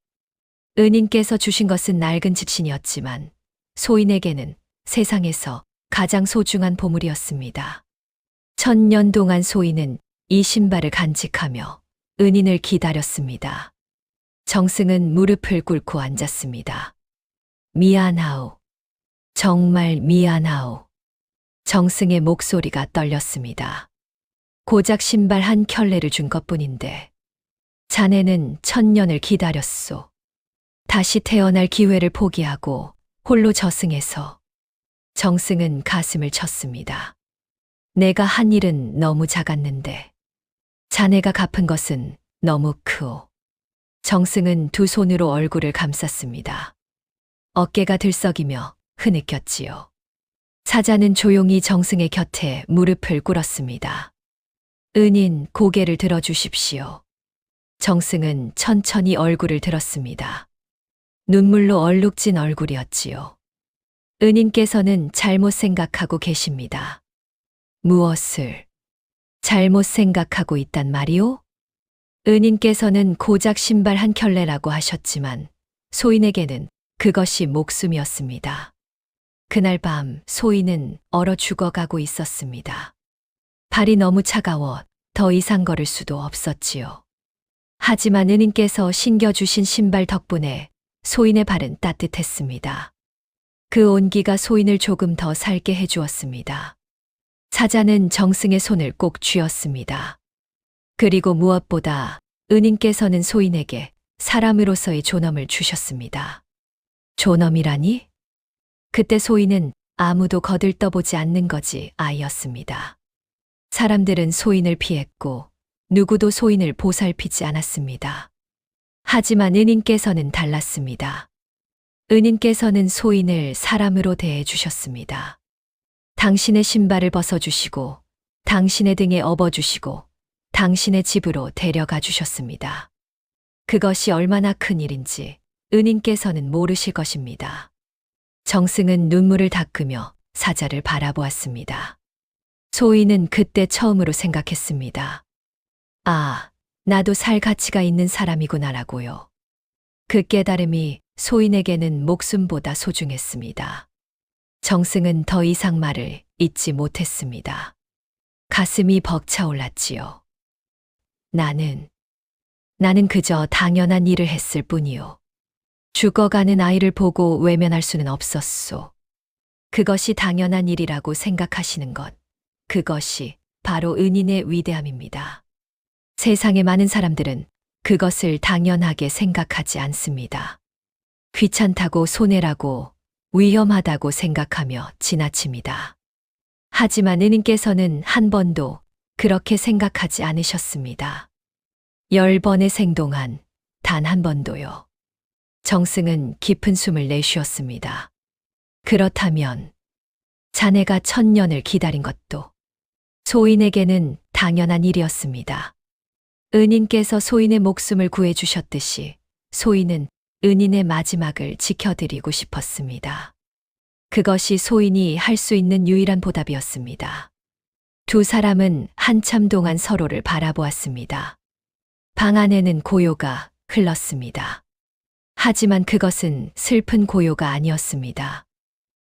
은인께서 주신 것은 낡은 집신이었지만 소인에게는 세상에서 가장 소중한 보물이었습니다. 1000년 동안 소인은 이 신발을 간직하며 은인을 기다렸습니다. 정승은 무릎을 꿇고 앉았습니다. 미안하오. 정말 미안하오. 정승의 목소리가 떨렸습니다. 고작 신발 한 켤레를 준 것뿐인데 자네는 1000년을 기다렸소. 다시 태어날 기회를 포기하고 홀로 저승해서. 정승은 가슴을 쳤습니다. 내가 한 일은 너무 작았는데 자네가 갚은 것은 너무 크오. 정승은 두 손으로 얼굴을 감쌌습니다. 어깨가 들썩이며 흐느꼈지요. 사자는 조용히 정승의 곁에 무릎을 꿇었습니다. 은인, 고개를 들어주십시오. 정승은 천천히 얼굴을 들었습니다. 눈물로 얼룩진 얼굴이었지요. 은인께서는 잘못 생각하고 계십니다. 무엇을 잘못 생각하고 있단 말이오? 은인께서는 고작 신발 한 켤레라고 하셨지만 소인에게는 그것이 목숨이었습니다. 그날 밤 소인은 얼어 죽어가고 있었습니다. 발이 너무 차가워 더 이상 걸을 수도 없었지요. 하지만 은인께서 신겨주신 신발 덕분에 소인의 발은 따뜻했습니다. 그 온기가 소인을 조금 더 살게 해주었습니다. 사자는 정승의 손을 꼭 쥐었습니다. 그리고 무엇보다 은인께서는 소인에게 사람으로서의 존엄을 주셨습니다. 존엄이라니? 그때 소인은 아무도 거들떠보지 않는 거지 아이였습니다. 사람들은 소인을 피했고 누구도 소인을 보살피지 않았습니다. 하지만 은인께서는 달랐습니다. 은인께서는 소인을 사람으로 대해 주셨습니다. 당신의 신발을 벗어주시고 당신의 등에 업어주시고 당신의 집으로 데려가 주셨습니다. 그것이 얼마나 큰 일인지 은인께서는 모르실 것입니다. 정승은 눈물을 닦으며 사자를 바라보았습니다. 소인은 그때 처음으로 생각했습니다. 아, 나도 살 가치가 있는 사람이구나라고요. 그 깨달음이 소인에게는 목숨보다 소중했습니다. 정승은 더 이상 말을 잇지 못했습니다. 가슴이 벅차올랐지요. 나는 그저 당연한 일을 했을 뿐이요. 죽어가는 아이를 보고 외면할 수는 없었소. 그것이 당연한 일이라고 생각하시는 것, 그것이 바로 은인의 위대함입니다. 세상의 많은 사람들은 그것을 당연하게 생각하지 않습니다. 귀찮다고 손해라고 위험하다고 생각하며 지나칩니다. 하지만 은인께서는 한 번도 그렇게 생각하지 않으셨습니다. 10번의 생동한 단 한 번도요. 정승은 깊은 숨을 내쉬었습니다. 그렇다면 자네가 1000년을 기다린 것도 소인에게는 당연한 일이었습니다. 은인께서 소인의 목숨을 구해주셨듯이 소인은 은인의 마지막을 지켜드리고 싶었습니다. 그것이 소인이 할 수 있는 유일한 보답이었습니다. 두 사람은 한참 동안 서로를 바라보았습니다. 방 안에는 고요가 흘렀습니다. 하지만 그것은 슬픈 고요가 아니었습니다.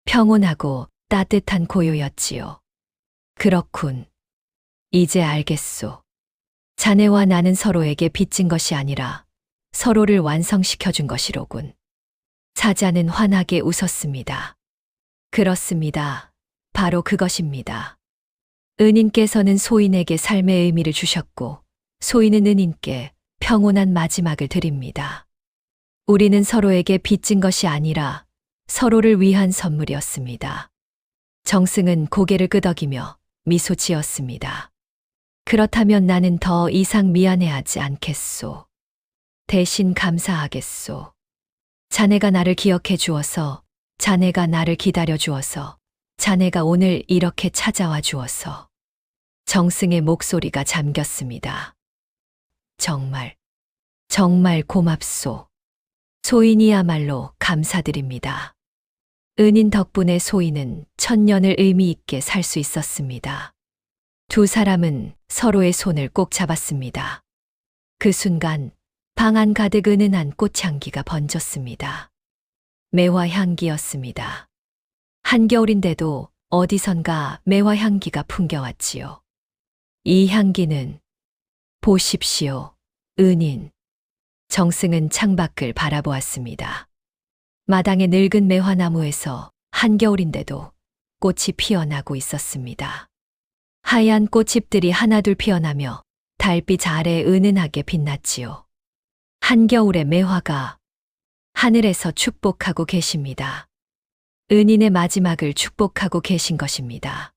평온하고 따뜻한 고요였지요. 그렇군. 이제 알겠소. 자네와 나는 서로에게 빚진 것이 아니라 서로를 완성시켜준 것이로군. 사자는 환하게 웃었습니다. 그렇습니다. 바로 그것입니다. 은인께서는 소인에게 삶의 의미를 주셨고 소인은 은인께 평온한 마지막을 드립니다. 우리는 서로에게 빚진 것이 아니라 서로를 위한 선물이었습니다. 정승은 고개를 끄덕이며 미소 지었습니다. 그렇다면 나는 더 이상 미안해하지 않겠소. 대신 감사하겠소. 자네가 나를 기억해 주어서, 자네가 나를 기다려 주어서, 자네가 오늘 이렇게 찾아와 주어서. 정승의 목소리가 잠겼습니다. 정말 고맙소. 소인이야말로 감사드립니다. 은인 덕분에 소인은 1000년을 의미 있게 살 수 있었습니다. 두 사람은 서로의 손을 꼭 잡았습니다. 그 순간 방 안 가득 은은한 꽃향기가 번졌습니다. 매화 향기였습니다. 한겨울인데도 어디선가 매화 향기가 풍겨왔지요. 이 향기는 보십시오, 은인. 정승은 창밖을 바라보았습니다. 마당의 늙은 매화나무에서 한겨울인데도 꽃이 피어나고 있었습니다. 하얀 꽃잎들이 하나둘 피어나며 달빛 아래 은은하게 빛났지요. 한겨울의 매화가 하늘에서 축복하고 계십니다. 은인의 마지막을 축복하고 계신 것입니다.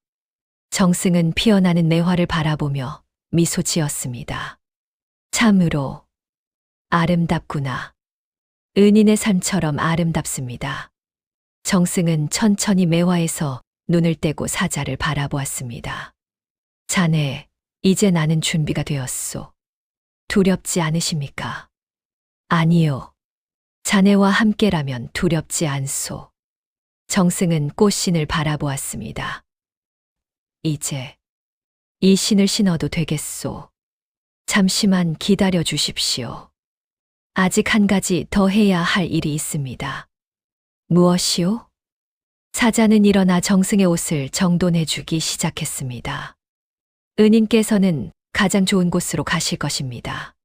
정승은 피어나는 매화를 바라보며 미소 지었습니다. 참으로 아름답구나. 은인의 삶처럼 아름답습니다. 정승은 천천히 매화에서 눈을 떼고 사자를 바라보았습니다. 자네, 이제 나는 준비가 되었소. 두렵지 않으십니까? 아니요. 자네와 함께라면 두렵지 않소. 정승은 꽃신을 바라보았습니다. 이제 이 신을 신어도 되겠소. 잠시만 기다려 주십시오. 아직 한 가지 더 해야 할 일이 있습니다. 무엇이요? 사자는 일어나 정승의 옷을 정돈해 주기 시작했습니다. 은인께서는 가장 좋은 곳으로 가실 것입니다.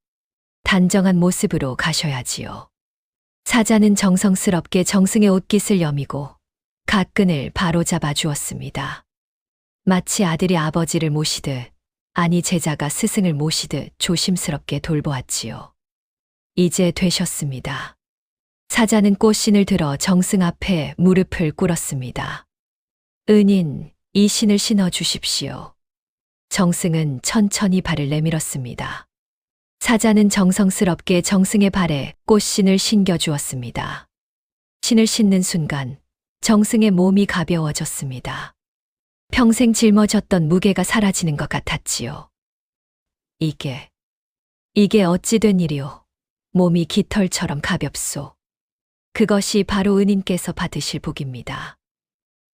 단정한 모습으로 가셔야지요. 사자는 정성스럽게 정승의 옷깃을 여미고 가끈을 바로잡아 주었습니다. 마치 아들이 아버지를 모시듯, 아니 제자가 스승을 모시듯 조심스럽게 돌보았지요. 이제 되셨습니다. 사자는 꽃신을 들어 정승 앞에 무릎을 꿇었습니다. 은인, 이 신을 신어 주십시오. 정승은 천천히 발을 내밀었습니다. 사자는 정성스럽게 정승의 발에 꽃신을 신겨 주었습니다. 신을 신는 순간 정승의 몸이 가벼워졌습니다. 평생 짊어졌던 무게가 사라지는 것 같았지요. 이게 어찌 된 일이오. 몸이 깃털처럼 가볍소. 그것이 바로 은인께서 받으실 복입니다.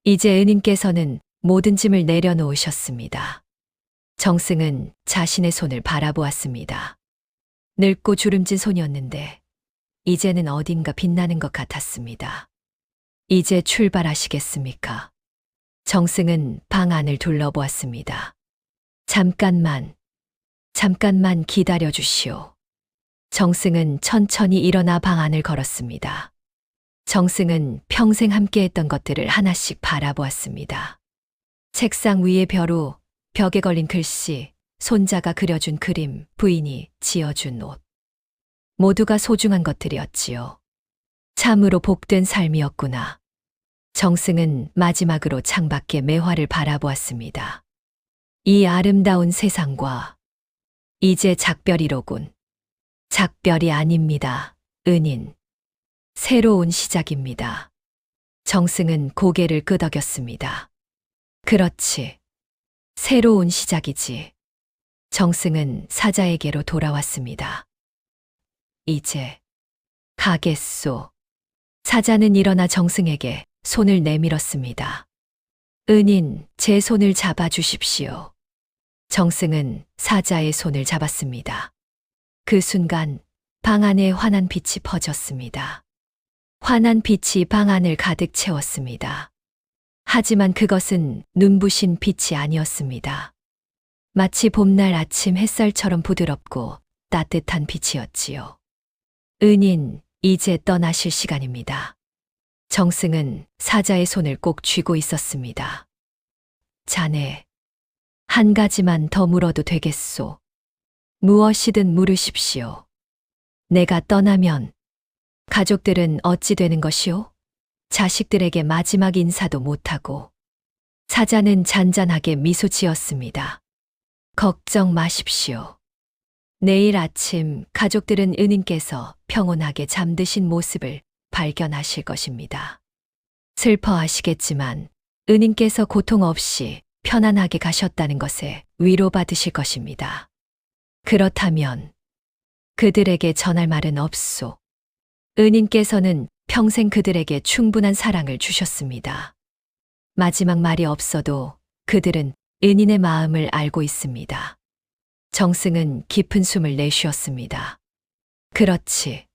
이제 은인께서는 모든 짐을 내려놓으셨습니다. 정승은 자신의 손을 바라보았습니다. 늙고 주름진 손이었는데 이제는 어딘가 빛나는 것 같았습니다. 이제 출발하시겠습니까? 정승은 방 안을 둘러보았습니다. 잠깐만 기다려 주시오. 정승은 천천히 일어나 방 안을 걸었습니다. 정승은 평생 함께했던 것들을 하나씩 바라보았습니다. 책상 위의 벼루, 벽에 걸린 글씨, 손자가 그려준 그림, 부인이 지어준 옷. 모두가 소중한 것들이었지요. 참으로 복된 삶이었구나. 정승은 마지막으로 창밖의 매화를 바라보았습니다. 이 아름다운 세상과 이제 작별이로군. 작별이 아닙니다, 은인. 새로운 시작입니다. 정승은 고개를 끄덕였습니다. 그렇지. 새로운 시작이지. 정승은 사자에게로 돌아왔습니다. 이제 가겠소. 사자는 일어나 정승에게 손을 내밀었습니다. 은인, 제 손을 잡아주십시오. 정승은 사자의 손을 잡았습니다. 그 순간 방 안에 환한 빛이 퍼졌습니다. 환한 빛이 방 안을 가득 채웠습니다. 하지만 그것은 눈부신 빛이 아니었습니다. 마치 봄날 아침 햇살처럼 부드럽고 따뜻한 빛이었지요. 은인, 이제 떠나실 시간입니다. 정승은 사자의 손을 꼭 쥐고 있었습니다. 자네, 한 가지만 더 물어도 되겠소. 무엇이든 물으십시오. 내가 떠나면 가족들은 어찌 되는 것이오? 자식들에게 마지막 인사도 못하고. 사자는 잔잔하게 미소 지었습니다. 걱정 마십시오. 내일 아침 가족들은 은인께서 평온하게 잠드신 모습을 발견하실 것입니다. 슬퍼하시겠지만 은인께서 고통 없이 편안하게 가셨다는 것에 위로받으실 것입니다. 그렇다면 그들에게 전할 말은 없소. 은인께서는 평생 그들에게 충분한 사랑을 주셨습니다. 마지막 말이 없어도 그들은 은인의 마음을 알고 있습니다. 정승은 깊은 숨을 내쉬었습니다. 그렇지.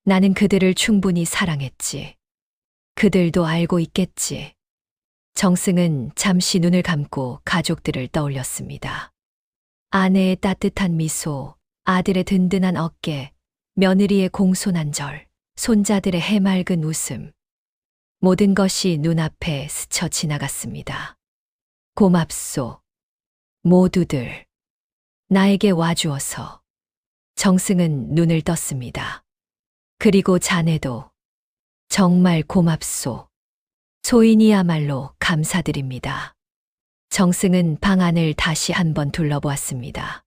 나는 그들을 충분히 사랑했지. 그들도 알고 있겠지. 정승은 잠시 눈을 감고 가족들을 떠올렸습니다. 아내의 따뜻한 미소, 아들의 든든한 어깨, 며느리의 공손한 절, 손자들의 해맑은 웃음. 모든 것이 눈앞에 스쳐 지나갔습니다. 고맙소. 모두들. 나에게 와주어서. 정승은 눈을 떴습니다. 그리고 자네도 정말 고맙소. 소인이야말로 감사드립니다. 정승은 방 안을 다시 한번 둘러보았습니다.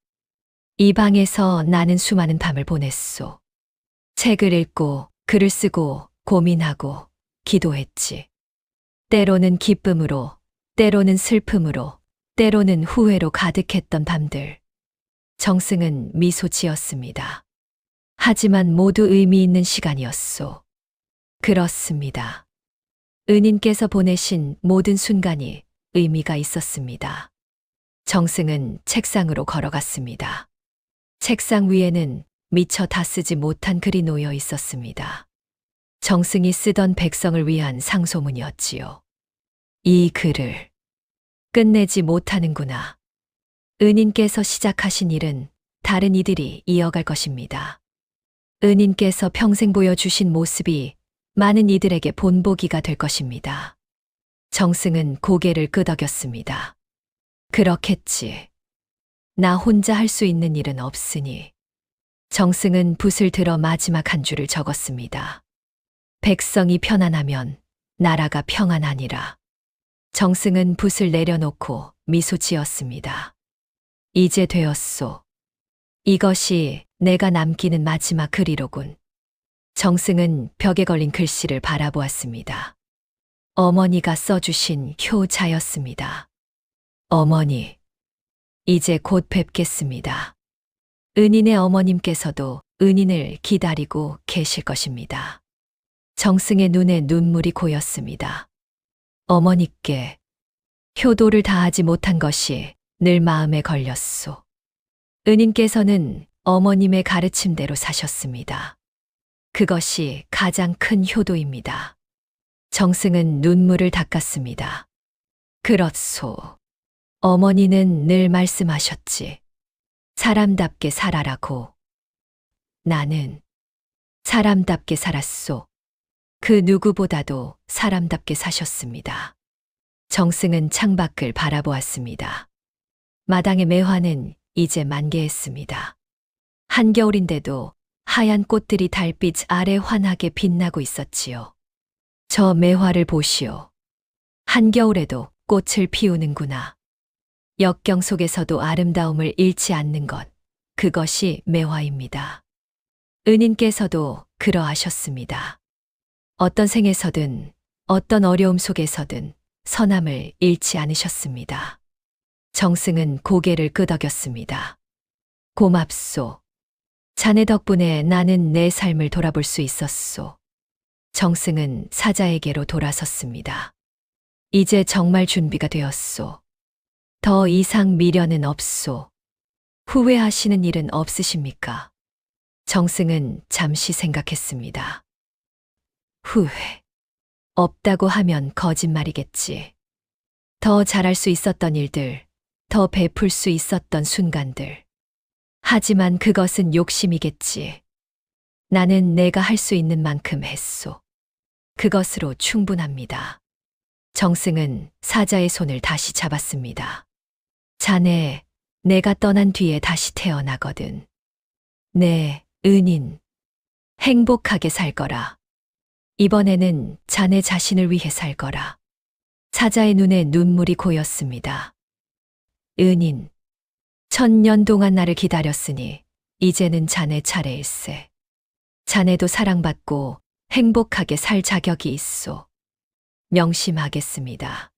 이 방에서 나는 수많은 밤을 보냈소. 책을 읽고 글을 쓰고 고민하고 기도했지. 때로는 기쁨으로, 때로는 슬픔으로, 때로는 후회로 가득했던 밤들. 정승은 미소 지었습니다. 하지만 모두 의미 있는 시간이었소. 그렇습니다. 은인께서 보내신 모든 순간이 의미가 있었습니다. 정승은 책상으로 걸어갔습니다. 책상 위에는 미처 다 쓰지 못한 글이 놓여 있었습니다. 정승이 쓰던 백성을 위한 상소문이었지요. 이 글을 끝내지 못하는구나. 은인께서 시작하신 일은 다른 이들이 이어갈 것입니다. 은인께서 평생 보여주신 모습이 많은 이들에게 본보기가 될 것입니다. 정승은 고개를 끄덕였습니다. 그렇겠지. 나 혼자 할 수 있는 일은 없으니. 정승은 붓을 들어 마지막 한 줄을 적었습니다. 백성이 편안하면 나라가 평안하니라. 정승은 붓을 내려놓고 미소 지었습니다. 이제 되었소. 이것이 내가 남기는 마지막 글이로군. 정승은 벽에 걸린 글씨를 바라보았습니다. 어머니가 써주신 효자였습니다. 어머니, 이제 곧 뵙겠습니다. 은인의 어머님께서도 은인을 기다리고 계실 것입니다. 정승의 눈에 눈물이 고였습니다. 어머니께 효도를 다하지 못한 것이 늘 마음에 걸렸소. 은인께서는 어머님의 가르침대로 사셨습니다. 그것이 가장 큰 효도입니다. 정승은 눈물을 닦았습니다. 그렇소. 어머니는 늘 말씀하셨지. 사람답게 살아라고. 나는 사람답게 살았소. 그 누구보다도 사람답게 사셨습니다. 정승은 창밖을 바라보았습니다. 마당의 매화는 이제 만개했습니다. 한겨울인데도 하얀 꽃들이 달빛 아래 환하게 빛나고 있었지요. 저 매화를 보시오. 한겨울에도 꽃을 피우는구나. 역경 속에서도 아름다움을 잃지 않는 것, 그것이 매화입니다. 은인께서도 그러하셨습니다. 어떤 생에서든 어떤 어려움 속에서든 선함을 잃지 않으셨습니다. 정승은 고개를 끄덕였습니다. 고맙소. 자네 덕분에 나는 내 삶을 돌아볼 수 있었소. 정승은 사자에게로 돌아섰습니다. 이제 정말 준비가 되었소. 더 이상 미련은 없소. 후회하시는 일은 없으십니까? 정승은 잠시 생각했습니다. 후회. 없다고 하면 거짓말이겠지. 더 잘할 수 있었던 일들, 더 베풀 수 있었던 순간들. 하지만 그것은 욕심이겠지. 나는 내가 할 수 있는 만큼 했소. 그것으로 충분합니다. 정승은 사자의 손을 다시 잡았습니다. 자네, 내가 떠난 뒤에 다시 태어나거든. 네, 은인. 행복하게 살 거라. 이번에는 자네 자신을 위해 살 거라. 사자의 눈에 눈물이 고였습니다. 은인. 1000년 동안 나를 기다렸으니 이제는 자네 차례일세. 자네도 사랑받고 행복하게 살 자격이 있소. 명심하겠습니다.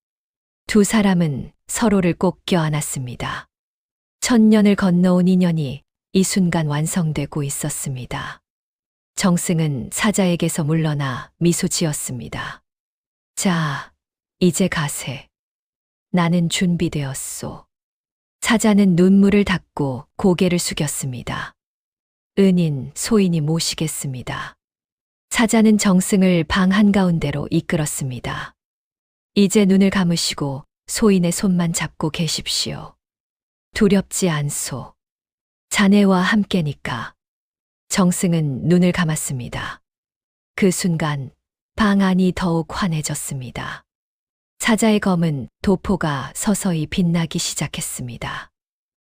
두 사람은 서로를 꼭 껴안았습니다. 1000년을 건너온 인연이 이 순간 완성되고 있었습니다. 정승은 사자에게서 물러나 미소 지었습니다. 자, 이제 가세. 나는 준비되었소. 사자는 눈물을 닦고 고개를 숙였습니다. 은인, 소인이 모시겠습니다. 사자는 정승을 방 한가운데로 이끌었습니다. 이제 눈을 감으시고 소인의 손만 잡고 계십시오. 두렵지 않소. 자네와 함께니까. 정승은 눈을 감았습니다. 그 순간 방 안이 더욱 환해졌습니다. 사자의 검은 도포가 서서히 빛나기 시작했습니다.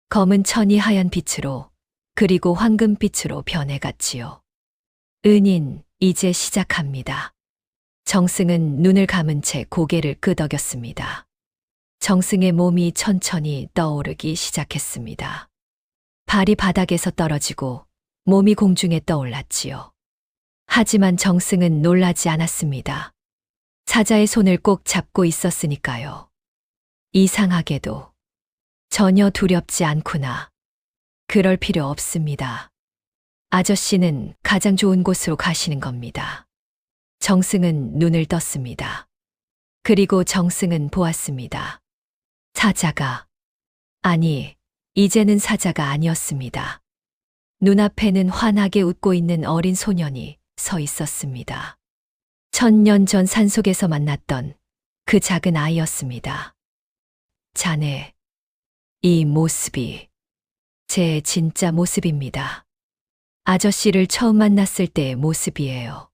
검은 천이 하얀 빛으로 그리고 황금빛으로 변해갔지요. 은인, 이제 시작합니다. 정승은 눈을 감은 채 고개를 끄덕였습니다. 정승의 몸이 천천히 떠오르기 시작했습니다. 발이 바닥에서 떨어지고 몸이 공중에 떠올랐지요. 하지만 정승은 놀라지 않았습니다. 사자의 손을 꼭 잡고 있었으니까요. 이상하게도 전혀 두렵지 않구나. 그럴 필요 없습니다. 아저씨는 가장 좋은 곳으로 가시는 겁니다. 정승은 눈을 떴습니다. 그리고 정승은 보았습니다. 사자가, 아니, 이제는 사자가 아니었습니다. 눈앞에는 환하게 웃고 있는 어린 소년이 서 있었습니다. 1000년 전 산속에서 만났던 그 작은 아이였습니다. 자네, 이 모습이 제 진짜 모습입니다. 아저씨를 처음 만났을 때의 모습이에요.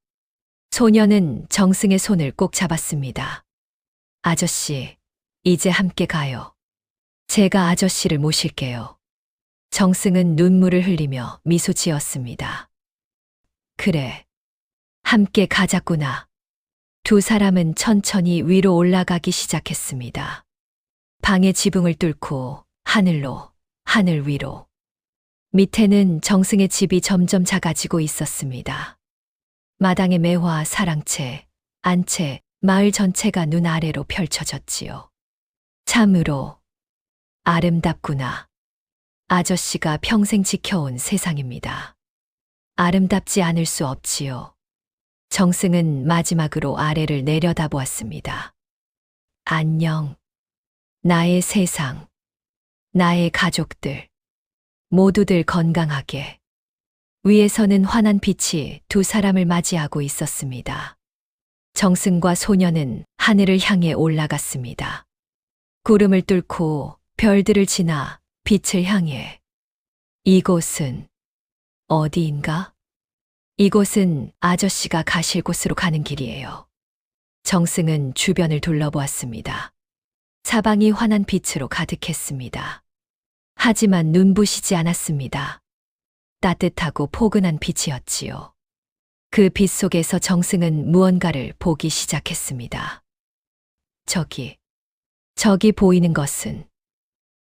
소년은 정승의 손을 꼭 잡았습니다. 아저씨, 이제 함께 가요. 제가 아저씨를 모실게요. 정승은 눈물을 흘리며 미소 지었습니다. 그래, 함께 가자꾸나. 두 사람은 천천히 위로 올라가기 시작했습니다. 방의 지붕을 뚫고 하늘로, 하늘 위로. 밑에는 정승의 집이 점점 작아지고 있었습니다. 마당의 매화, 사랑채, 안채, 마을 전체가 눈 아래로 펼쳐졌지요. 참으로 아름답구나. 아저씨가 평생 지켜온 세상입니다. 아름답지 않을 수 없지요. 정승은 마지막으로 아래를 내려다보았습니다. 안녕. 나의 세상. 나의 가족들. 모두들 건강하게. 위에서는 환한 빛이 두 사람을 맞이하고 있었습니다. 정승과 소녀는 하늘을 향해 올라갔습니다. 구름을 뚫고 별들을 지나 빛을 향해. 이곳은 어디인가? 이곳은 아저씨가 가실 곳으로 가는 길이에요. 정승은 주변을 둘러보았습니다. 사방이 환한 빛으로 가득했습니다. 하지만 눈부시지 않았습니다. 따뜻하고 포근한 빛이었지요. 그 빛 속에서 정승은 무언가를 보기 시작했습니다. 저기 보이는 것은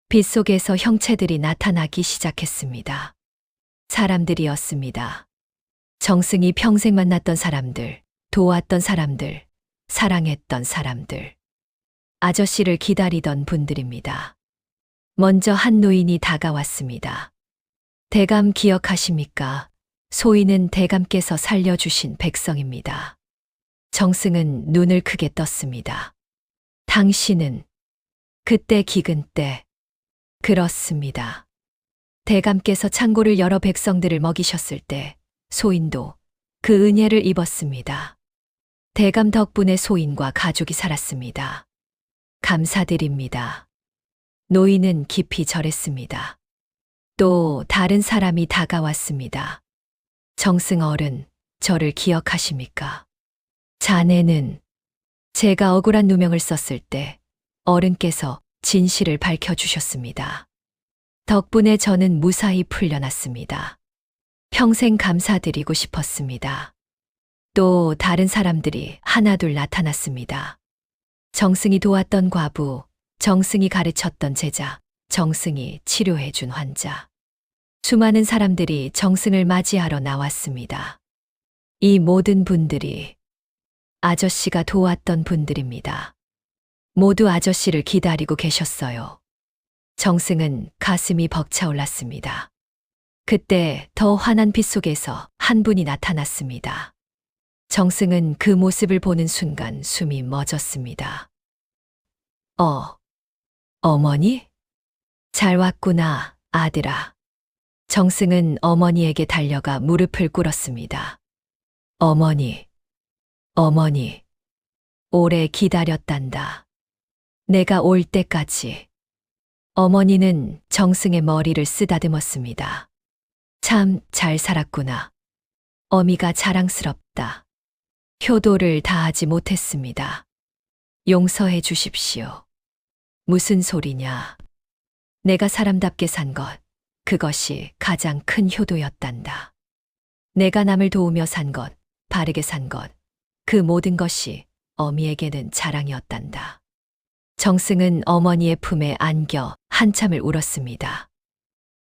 빛 속에서 형체들이 나타나기 시작했습니다. 사람들이었습니다. 정승이 평생 만났던 사람들, 도왔던 사람들, 사랑했던 사람들. 아저씨를 기다리던 분들입니다. 먼저 한 노인이 다가왔습니다. 대감 기억하십니까? 소인은 대감께서 살려주신 백성입니다. 정승은 눈을 크게 떴습니다. 당신은 그때 기근 때. 그렇습니다. 대감께서 창고를 열어 백성들을 먹이셨을 때 소인도 그 은혜를 입었습니다. 대감 덕분에 소인과 가족이 살았습니다. 감사드립니다. 노인은 깊이 절했습니다. 또 다른 사람이 다가왔습니다. 정승 어른, 저를 기억하십니까? 자네는 제가 억울한 누명을 썼을 때 어른께서 진실을 밝혀주셨습니다. 덕분에 저는 무사히 풀려났습니다. 평생 감사드리고 싶었습니다. 또 다른 사람들이 하나둘 나타났습니다. 정승이 도왔던 과부, 정승이 가르쳤던 제자, 정승이 치료해준 환자. 수많은 사람들이 정승을 맞이하러 나왔습니다. 이 모든 분들이 아저씨가 도왔던 분들입니다. 모두 아저씨를 기다리고 계셨어요. 정승은 가슴이 벅차올랐습니다. 그때 더 환한 빛 속에서 한 분이 나타났습니다. 정승은 그 모습을 보는 순간 숨이 멎었습니다. 어머니? 잘 왔구나, 아들아. 정승은 어머니에게 달려가 무릎을 꿇었습니다. 어머니, 오래 기다렸단다. 내가 올 때까지. 어머니는 정승의 머리를 쓰다듬었습니다. 참 잘 살았구나. 어미가 자랑스럽다. 효도를 다하지 못했습니다. 용서해 주십시오. 무슨 소리냐. 내가 사람답게 산 것, 그것이 가장 큰 효도였단다. 내가 남을 도우며 산 것, 바르게 산 것, 그 모든 것이 어미에게는 자랑이었단다. 정승은 어머니의 품에 안겨 한참을 울었습니다.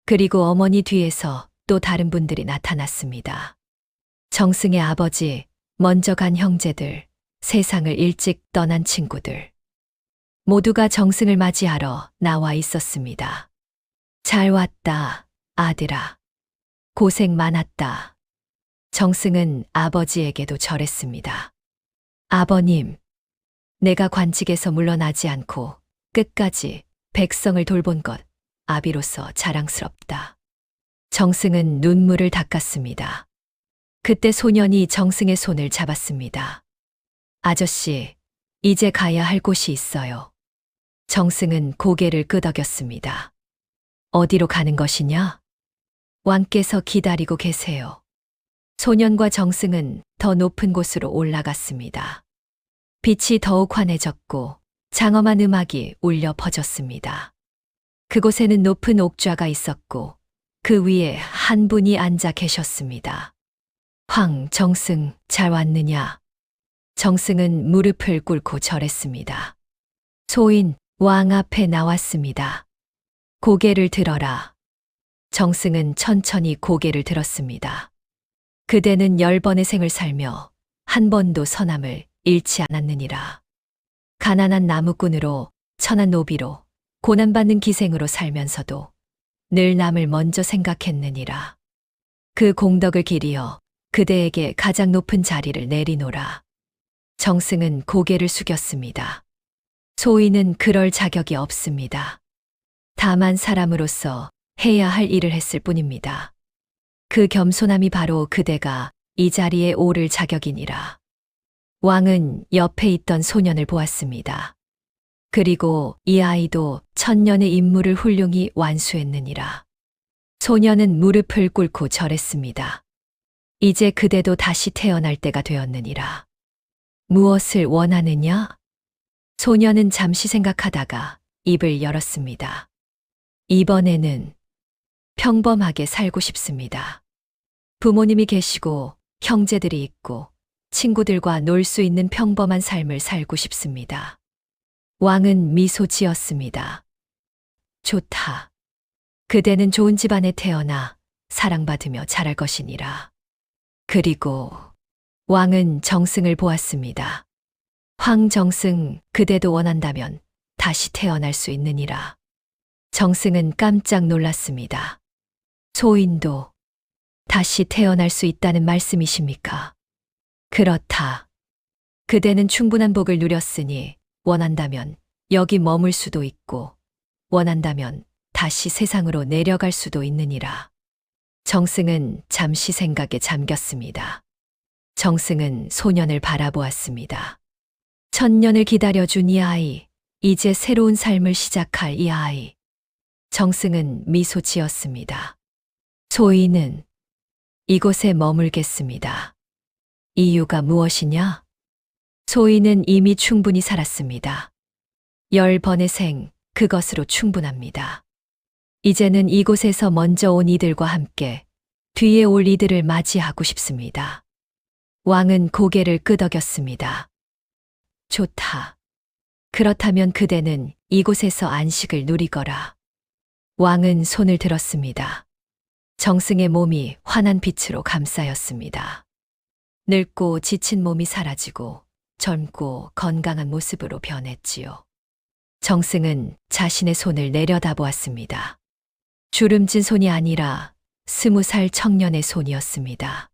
그리고 어머니 뒤에서 또 다른 분들이 나타났습니다. 정승의 아버지, 먼저 간 형제들, 세상을 일찍 떠난 친구들. 모두가 정승을 맞이하러 나와 있었습니다. 잘 왔다, 아들아. 고생 많았다. 정승은 아버지에게도 절했습니다. 아버님, 내가 관직에서 물러나지 않고 끝까지 백성을 돌본 것 아비로서 자랑스럽다. 정승은 눈물을 닦았습니다. 그때 소년이 정승의 손을 잡았습니다. 아저씨, 이제 가야 할 곳이 있어요. 정승은 고개를 끄덕였습니다. 어디로 가는 것이냐? 왕께서 기다리고 계세요. 소년과 정승은 더 높은 곳으로 올라갔습니다. 빛이 더욱 환해졌고 장엄한 음악이 울려 퍼졌습니다. 그곳에는 높은 옥좌가 있었고 그 위에 한 분이 앉아 계셨습니다. 정승, 잘 왔느냐? 정승은 무릎을 꿇고 절했습니다. 소인, 왕 앞에 나왔습니다. 고개를 들어라. 정승은 천천히 고개를 들었습니다. 그대는 10번의 생을 살며 한 번도 선함을 잃지 않았느니라. 가난한 나무꾼으로, 천한 노비로, 고난받는 기생으로 살면서도 늘 남을 먼저 생각했느니라. 그 공덕을 기리어 그대에게 가장 높은 자리를 내리노라. 정승은 고개를 숙였습니다. 소인은 그럴 자격이 없습니다. 다만 사람으로서 해야 할 일을 했을 뿐입니다. 그 겸손함이 바로 그대가 이 자리에 오를 자격이니라. 왕은 옆에 있던 소년을 보았습니다. 그리고 이 아이도 천년의 임무를 훌륭히 완수했느니라. 소년은 무릎을 꿇고 절했습니다. 이제 그대도 다시 태어날 때가 되었느니라. 무엇을 원하느냐? 소년은 잠시 생각하다가 입을 열었습니다. 이번에는 평범하게 살고 싶습니다. 부모님이 계시고 형제들이 있고 친구들과 놀 수 있는 평범한 삶을 살고 싶습니다. 왕은 미소 지었습니다. 좋다. 그대는 좋은 집안에 태어나 사랑받으며 자랄 것이니라. 그리고 왕은 정승을 보았습니다. 황정승, 그대도 원한다면 다시 태어날 수 있느니라. 정승은 깜짝 놀랐습니다. 소인도 다시 태어날 수 있다는 말씀이십니까? 그렇다. 그대는 충분한 복을 누렸으니 원한다면 여기 머물 수도 있고 원한다면 다시 세상으로 내려갈 수도 있느니라. 정승은 잠시 생각에 잠겼습니다. 정승은 소년을 바라보았습니다. 천년을 기다려준 이 아이, 이제 새로운 삶을 시작할 이 아이. 정승은 미소 지었습니다. 소인은 이곳에 머물겠습니다. 이유가 무엇이냐? 소인은 이미 충분히 살았습니다. 10번의 생, 그것으로 충분합니다. 이제는 이곳에서 먼저 온 이들과 함께 뒤에 올 이들을 맞이하고 싶습니다. 왕은 고개를 끄덕였습니다. 좋다. 그렇다면 그대는 이곳에서 안식을 누리거라. 왕은 손을 들었습니다. 정승의 몸이 환한 빛으로 감싸였습니다. 늙고 지친 몸이 사라지고 젊고 건강한 모습으로 변했지요. 정승은 자신의 손을 내려다보았습니다. 주름진 손이 아니라 20살 청년의 손이었습니다.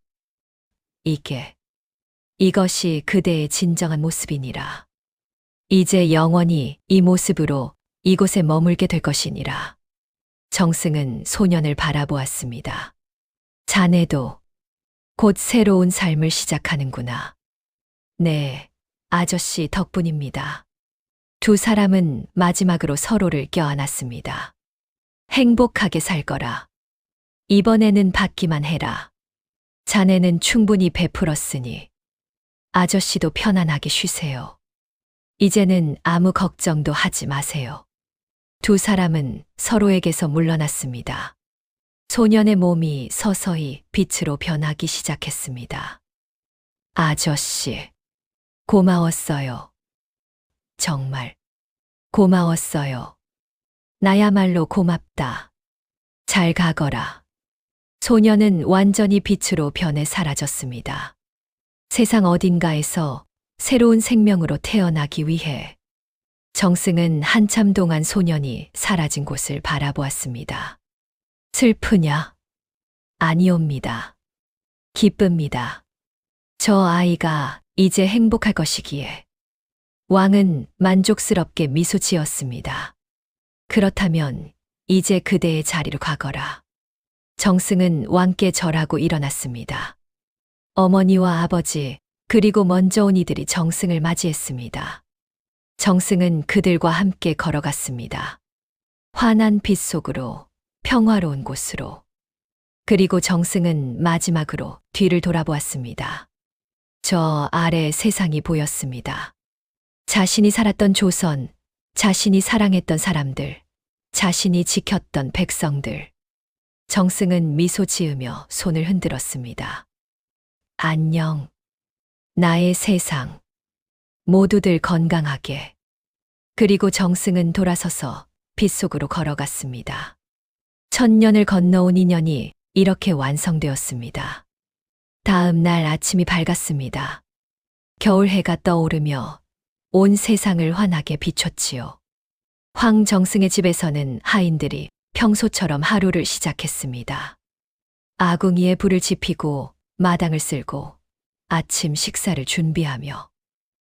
이것이 그대의 진정한 모습이니라. 이제 영원히 이 모습으로 이곳에 머물게 될 것이니라. 정승은 소년을 바라보았습니다. 자네도 곧 새로운 삶을 시작하는구나. 네, 아저씨 덕분입니다. 두 사람은 마지막으로 서로를 껴안았습니다. 행복하게 살 거라. 이번에는 받기만 해라. 자네는 충분히 베풀었으니 아저씨도 편안하게 쉬세요. 이제는 아무 걱정도 하지 마세요. 두 사람은 서로에게서 물러났습니다. 소년의 몸이 서서히 빛으로 변하기 시작했습니다. 아저씨, 고마웠어요. 정말 고마웠어요. 나야말로 고맙다. 잘 가거라. 소녀는 완전히 빛으로 변해 사라졌습니다. 세상 어딘가에서 새로운 생명으로 태어나기 위해 정승은 한참 동안 소년이 사라진 곳을 바라보았습니다. 슬프냐? 아니옵니다. 기쁩니다. 저 아이가 이제 행복할 것이기에. 왕은 만족스럽게 미소 지었습니다. 그렇다면 이제 그대의 자리로 가거라. 정승은 왕께 절하고 일어났습니다. 어머니와 아버지, 그리고 먼저 온 이들이 정승을 맞이했습니다. 정승은 그들과 함께 걸어갔습니다. 환한 빛 속으로, 평화로운 곳으로. 그리고 정승은 마지막으로 뒤를 돌아보았습니다. 저 아래 세상이 보였습니다. 자신이 살았던 조선, 자신이 사랑했던 사람들, 자신이 지켰던 백성들. 정승은 미소 지으며 손을 흔들었습니다. 안녕. 나의 세상. 모두들 건강하게. 그리고 정승은 돌아서서 빛 속으로 걸어갔습니다. 1000년을 건너온 인연이 이렇게 완성되었습니다. 다음 날 아침이 밝았습니다. 겨울 해가 떠오르며 온 세상을 환하게 비췄지요. 황정승의 집에서는 하인들이 평소처럼 하루를 시작했습니다. 아궁이에 불을 지피고 마당을 쓸고 아침 식사를 준비하며.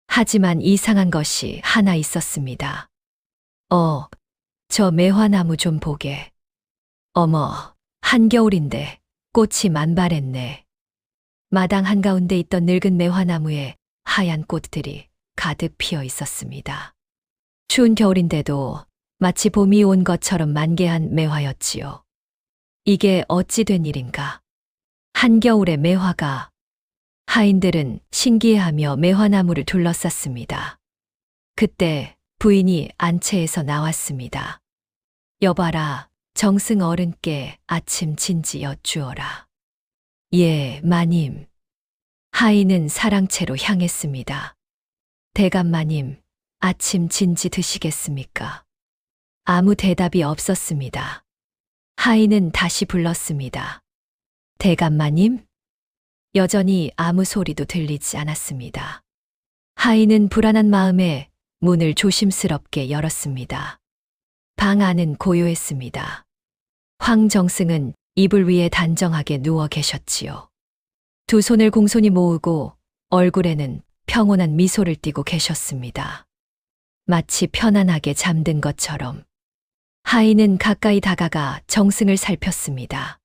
하지만 이상한 것이 하나 있었습니다. 저 매화나무 좀 보게. 어머, 한겨울인데 꽃이 만발했네. 마당 한가운데 있던 늙은 매화나무에 하얀 꽃들이 가득 피어 있었습니다. 추운 겨울인데도 마치 봄이 온 것처럼 만개한 매화였지요. 이게 어찌 된 일인가? 한겨울의 매화가. 하인들은 신기해하며 매화나무를 둘러쌌습니다. 그때 부인이 안채에서 나왔습니다. 여봐라, 정승 어른께 아침 진지 여쭈어라. 예, 마님. 하인은 사랑채로 향했습니다. 대감마님, 아침 진지 드시겠습니까? 아무 대답이 없었습니다. 하인은 다시 불렀습니다. 대감마님? 여전히 아무 소리도 들리지 않았습니다. 하인은 불안한 마음에 문을 조심스럽게 열었습니다. 방 안은 고요했습니다. 황정승은 이불 위에 단정하게 누워 계셨지요. 두 손을 공손히 모으고 얼굴에는 평온한 미소를 띠고 계셨습니다. 마치 편안하게 잠든 것처럼. 하인은 가까이 다가가 정승을 살폈습니다.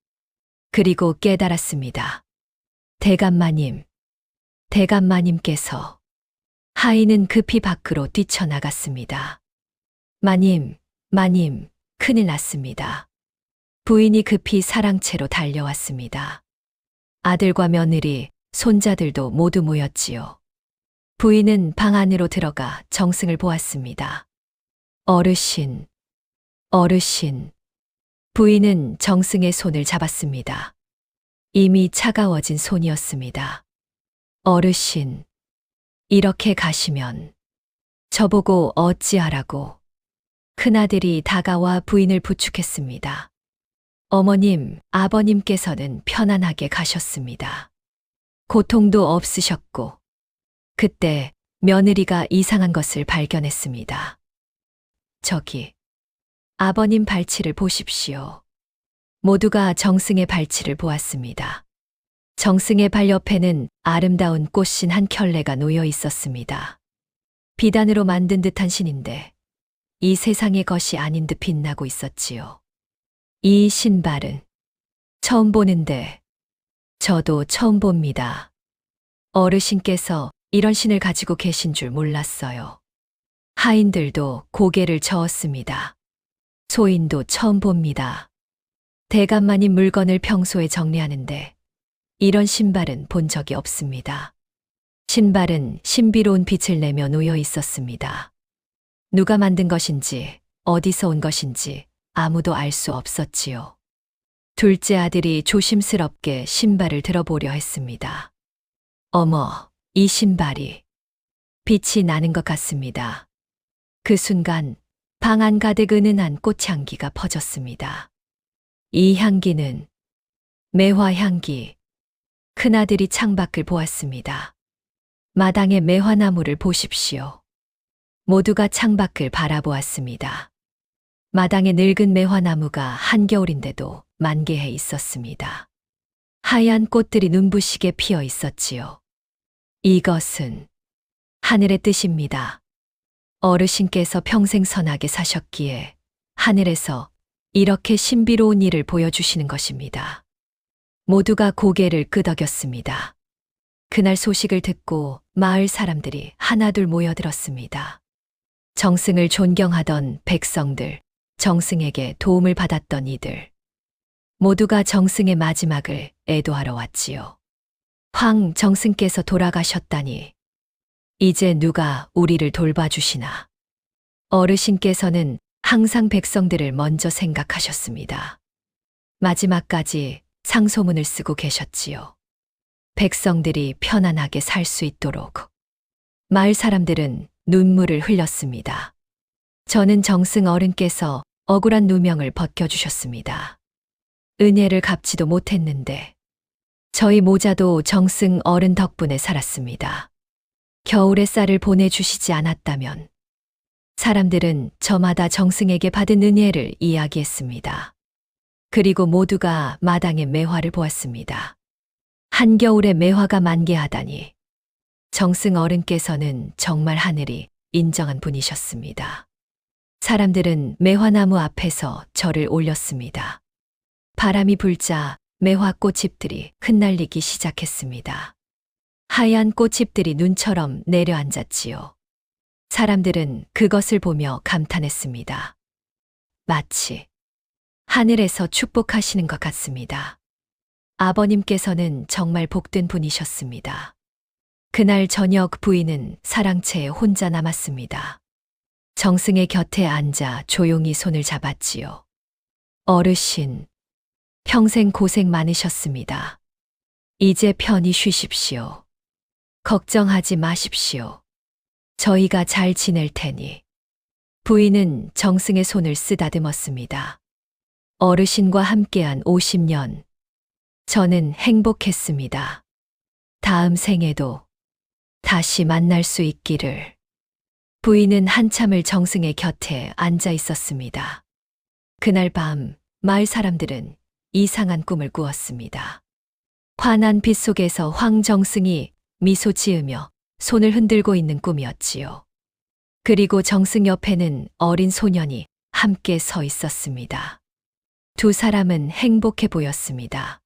그리고 깨달았습니다. 대감마님, 대감마님께서. 하인은 급히 밖으로 뛰쳐나갔습니다. 마님, 마님, 큰일 났습니다. 부인이 급히 사랑채로 달려왔습니다. 아들과 며느리, 손자들도 모두 모였지요. 부인은 방 안으로 들어가 정승을 보았습니다. 어르신, 어르신. 부인은 정승의 손을 잡았습니다. 이미 차가워진 손이었습니다. 어르신, 이렇게 가시면 저보고 어찌하라고. 큰아들이 다가와 부인을 부축했습니다. 어머님, 아버님께서는 편안하게 가셨습니다. 고통도 없으셨고. 그때 며느리가 이상한 것을 발견했습니다. 저기, 아버님 발치를 보십시오. 모두가 정승의 발치를 보았습니다. 정승의 발 옆에는 아름다운 꽃신 한 켤레가 놓여 있었습니다. 비단으로 만든 듯한 신인데 이 세상의 것이 아닌 듯 빛나고 있었지요. 이 신발은 처음 보는데 저도 처음 봅니다. 어르신께서 이런 신을 가지고 계신 줄 몰랐어요. 하인들도 고개를 저었습니다. 소인도 처음 봅니다. 대감마님 물건을 평소에 정리하는데 이런 신발은 본 적이 없습니다. 신발은 신비로운 빛을 내며 놓여 있었습니다. 누가 만든 것인지, 어디서 온 것인지 아무도 알 수 없었지요. 둘째 아들이 조심스럽게 신발을 들어보려 했습니다. 어머, 이 신발이 빛이 나는 것 같습니다. 그 순간 방 안 가득 은은한 꽃향기가 퍼졌습니다. 이 향기는 매화 향기. 큰아들이 창밖을 보았습니다. 마당의 매화나무를 보십시오. 모두가 창밖을 바라보았습니다. 마당에 늙은 매화나무가 한겨울인데도 만개해 있었습니다. 하얀 꽃들이 눈부시게 피어 있었지요. 이것은 하늘의 뜻입니다. 어르신께서 평생 선하게 사셨기에 하늘에서 이렇게 신비로운 일을 보여주시는 것입니다. 모두가 고개를 끄덕였습니다. 그날 소식을 듣고 마을 사람들이 하나둘 모여들었습니다. 정승을 존경하던 백성들, 정승에게 도움을 받았던 이들. 모두가 정승의 마지막을 애도하러 왔지요. 황 정승께서 돌아가셨다니. 이제 누가 우리를 돌봐주시나. 어르신께서는 항상 백성들을 먼저 생각하셨습니다. 마지막까지 상소문을 쓰고 계셨지요. 백성들이 편안하게 살 수 있도록. 마을 사람들은 눈물을 흘렸습니다. 저는 정승 어른께서 억울한 누명을 벗겨주셨습니다. 은혜를 갚지도 못했는데 저희 모자도 정승 어른 덕분에 살았습니다. 겨울에 쌀을 보내주시지 않았다면 사람들은 저마다 정승에게 받은 은혜를 이야기했습니다. 그리고 모두가 마당의 매화를 보았습니다. 한겨울에 매화가 만개하다니. 정승 어른께서는 정말 하늘이 인정한 분이셨습니다. 사람들은 매화나무 앞에서 절을 올렸습니다. 바람이 불자 매화 꽃잎들이 흩날리기 시작했습니다. 하얀 꽃잎들이 눈처럼 내려앉았지요. 사람들은 그것을 보며 감탄했습니다. 마치 하늘에서 축복하시는 것 같습니다. 아버님께서는 정말 복된 분이셨습니다. 그날 저녁 부인은 사랑채에 혼자 남았습니다. 정승의 곁에 앉아 조용히 손을 잡았지요. 어르신, 평생 고생 많으셨습니다. 이제 편히 쉬십시오. 걱정하지 마십시오. 저희가 잘 지낼 테니. 부인은 정승의 손을 쓰다듬었습니다. 어르신과 함께한 50년. 저는 행복했습니다. 다음 생에도 다시 만날 수 있기를. 부인은 한참을 정승의 곁에 앉아 있었습니다. 그날 밤 마을 사람들은 이상한 꿈을 꾸었습니다. 환한 빛 속에서 황정승이 미소 지으며 손을 흔들고 있는 꿈이었지요. 그리고 정승 옆에는 어린 소년이 함께 서 있었습니다. 두 사람은 행복해 보였습니다.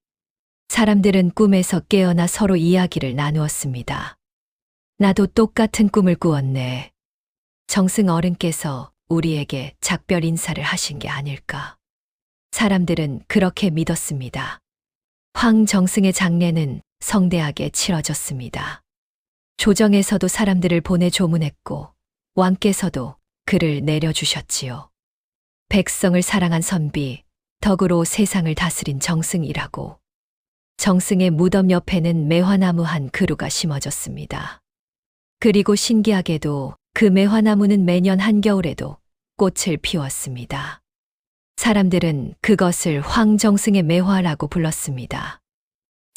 사람들은 꿈에서 깨어나 서로 이야기를 나누었습니다. 나도 똑같은 꿈을 꾸었네. 정승 어른께서 우리에게 작별 인사를 하신 게 아닐까. 사람들은 그렇게 믿었습니다. 황정승의 장례는 성대하게 치러졌습니다. 조정에서도 사람들을 보내 조문했고 왕께서도 글을 내려주셨지요. 백성을 사랑한 선비, 덕으로 세상을 다스린 정승이라고. 정승의 무덤 옆에는 매화나무 한 그루가 심어졌습니다. 그리고 신기하게도 그 매화나무는 매년 한겨울에도 꽃을 피웠습니다. 사람들은 그것을 황정승의 매화라고 불렀습니다.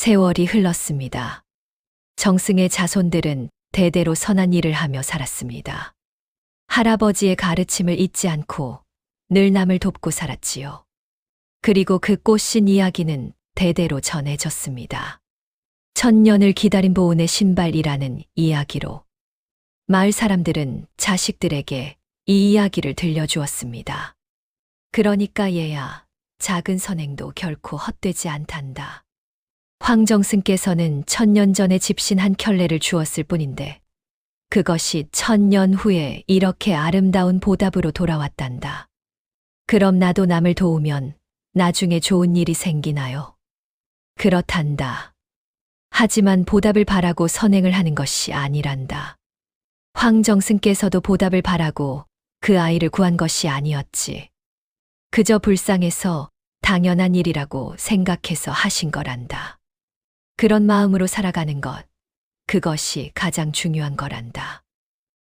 세월이 흘렀습니다. 정승의 자손들은 대대로 선한 일을 하며 살았습니다. 할아버지의 가르침을 잊지 않고 늘 남을 돕고 살았지요. 그리고 그 꽃신 이야기는 대대로 전해졌습니다. 천년을 기다린 보은의 신발이라는 이야기로 마을 사람들은 자식들에게 이 이야기를 들려주었습니다. 그러니까 얘야, 작은 선행도 결코 헛되지 않단다. 황정승께서는 1000년 전에 집신 한 켤레를 주었을 뿐인데 그것이 1000년 후에 이렇게 아름다운 보답으로 돌아왔단다. 그럼 나도 남을 도우면 나중에 좋은 일이 생기나요? 그렇단다. 하지만 보답을 바라고 선행을 하는 것이 아니란다. 황정승께서도 보답을 바라고 그 아이를 구한 것이 아니었지. 그저 불쌍해서 당연한 일이라고 생각해서 하신 거란다. 그런 마음으로 살아가는 것, 그것이 가장 중요한 거란다.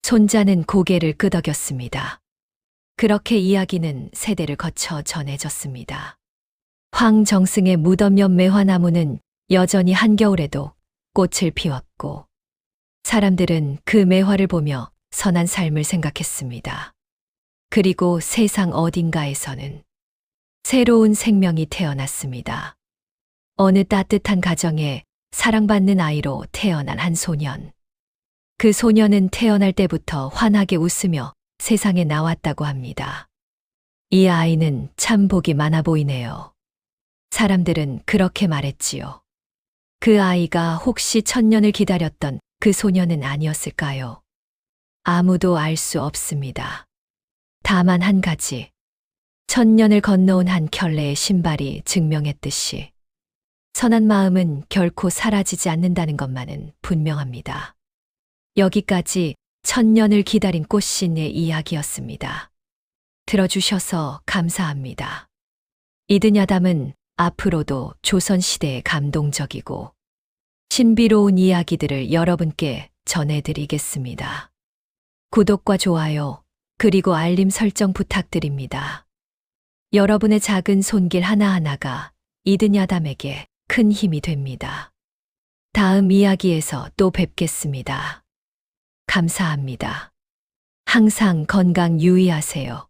손자는 고개를 끄덕였습니다. 그렇게 이야기는 세대를 거쳐 전해졌습니다. 황정승의 무덤 옆 매화나무는 여전히 한겨울에도 꽃을 피웠고 사람들은 그 매화를 보며 선한 삶을 생각했습니다. 그리고 세상 어딘가에서는 새로운 생명이 태어났습니다. 어느 따뜻한 가정에 사랑받는 아이로 태어난 한 소년. 그 소년은 태어날 때부터 환하게 웃으며 세상에 나왔다고 합니다. 이 아이는 참 복이 많아 보이네요. 사람들은 그렇게 말했지요. 그 아이가 혹시 천년을 기다렸던 그 소년은 아니었을까요? 아무도 알 수 없습니다. 다만 한 가지, 천년을 건너온 한 켤레의 신발이 증명했듯이 선한 마음은 결코 사라지지 않는다는 것만은 분명합니다. 여기까지 천년을 기다린 꽃신의 이야기였습니다. 들어주셔서 감사합니다. 이드야담은 앞으로도 조선시대의 감동적이고 신비로운 이야기들을 여러분께 전해드리겠습니다. 구독과 좋아요, 그리고 알림 설정 부탁드립니다. 여러분의 작은 손길 하나하나가 이드야담에게 큰 힘이 됩니다. 다음 이야기에서 또 뵙겠습니다. 감사합니다. 항상 건강 유의하세요.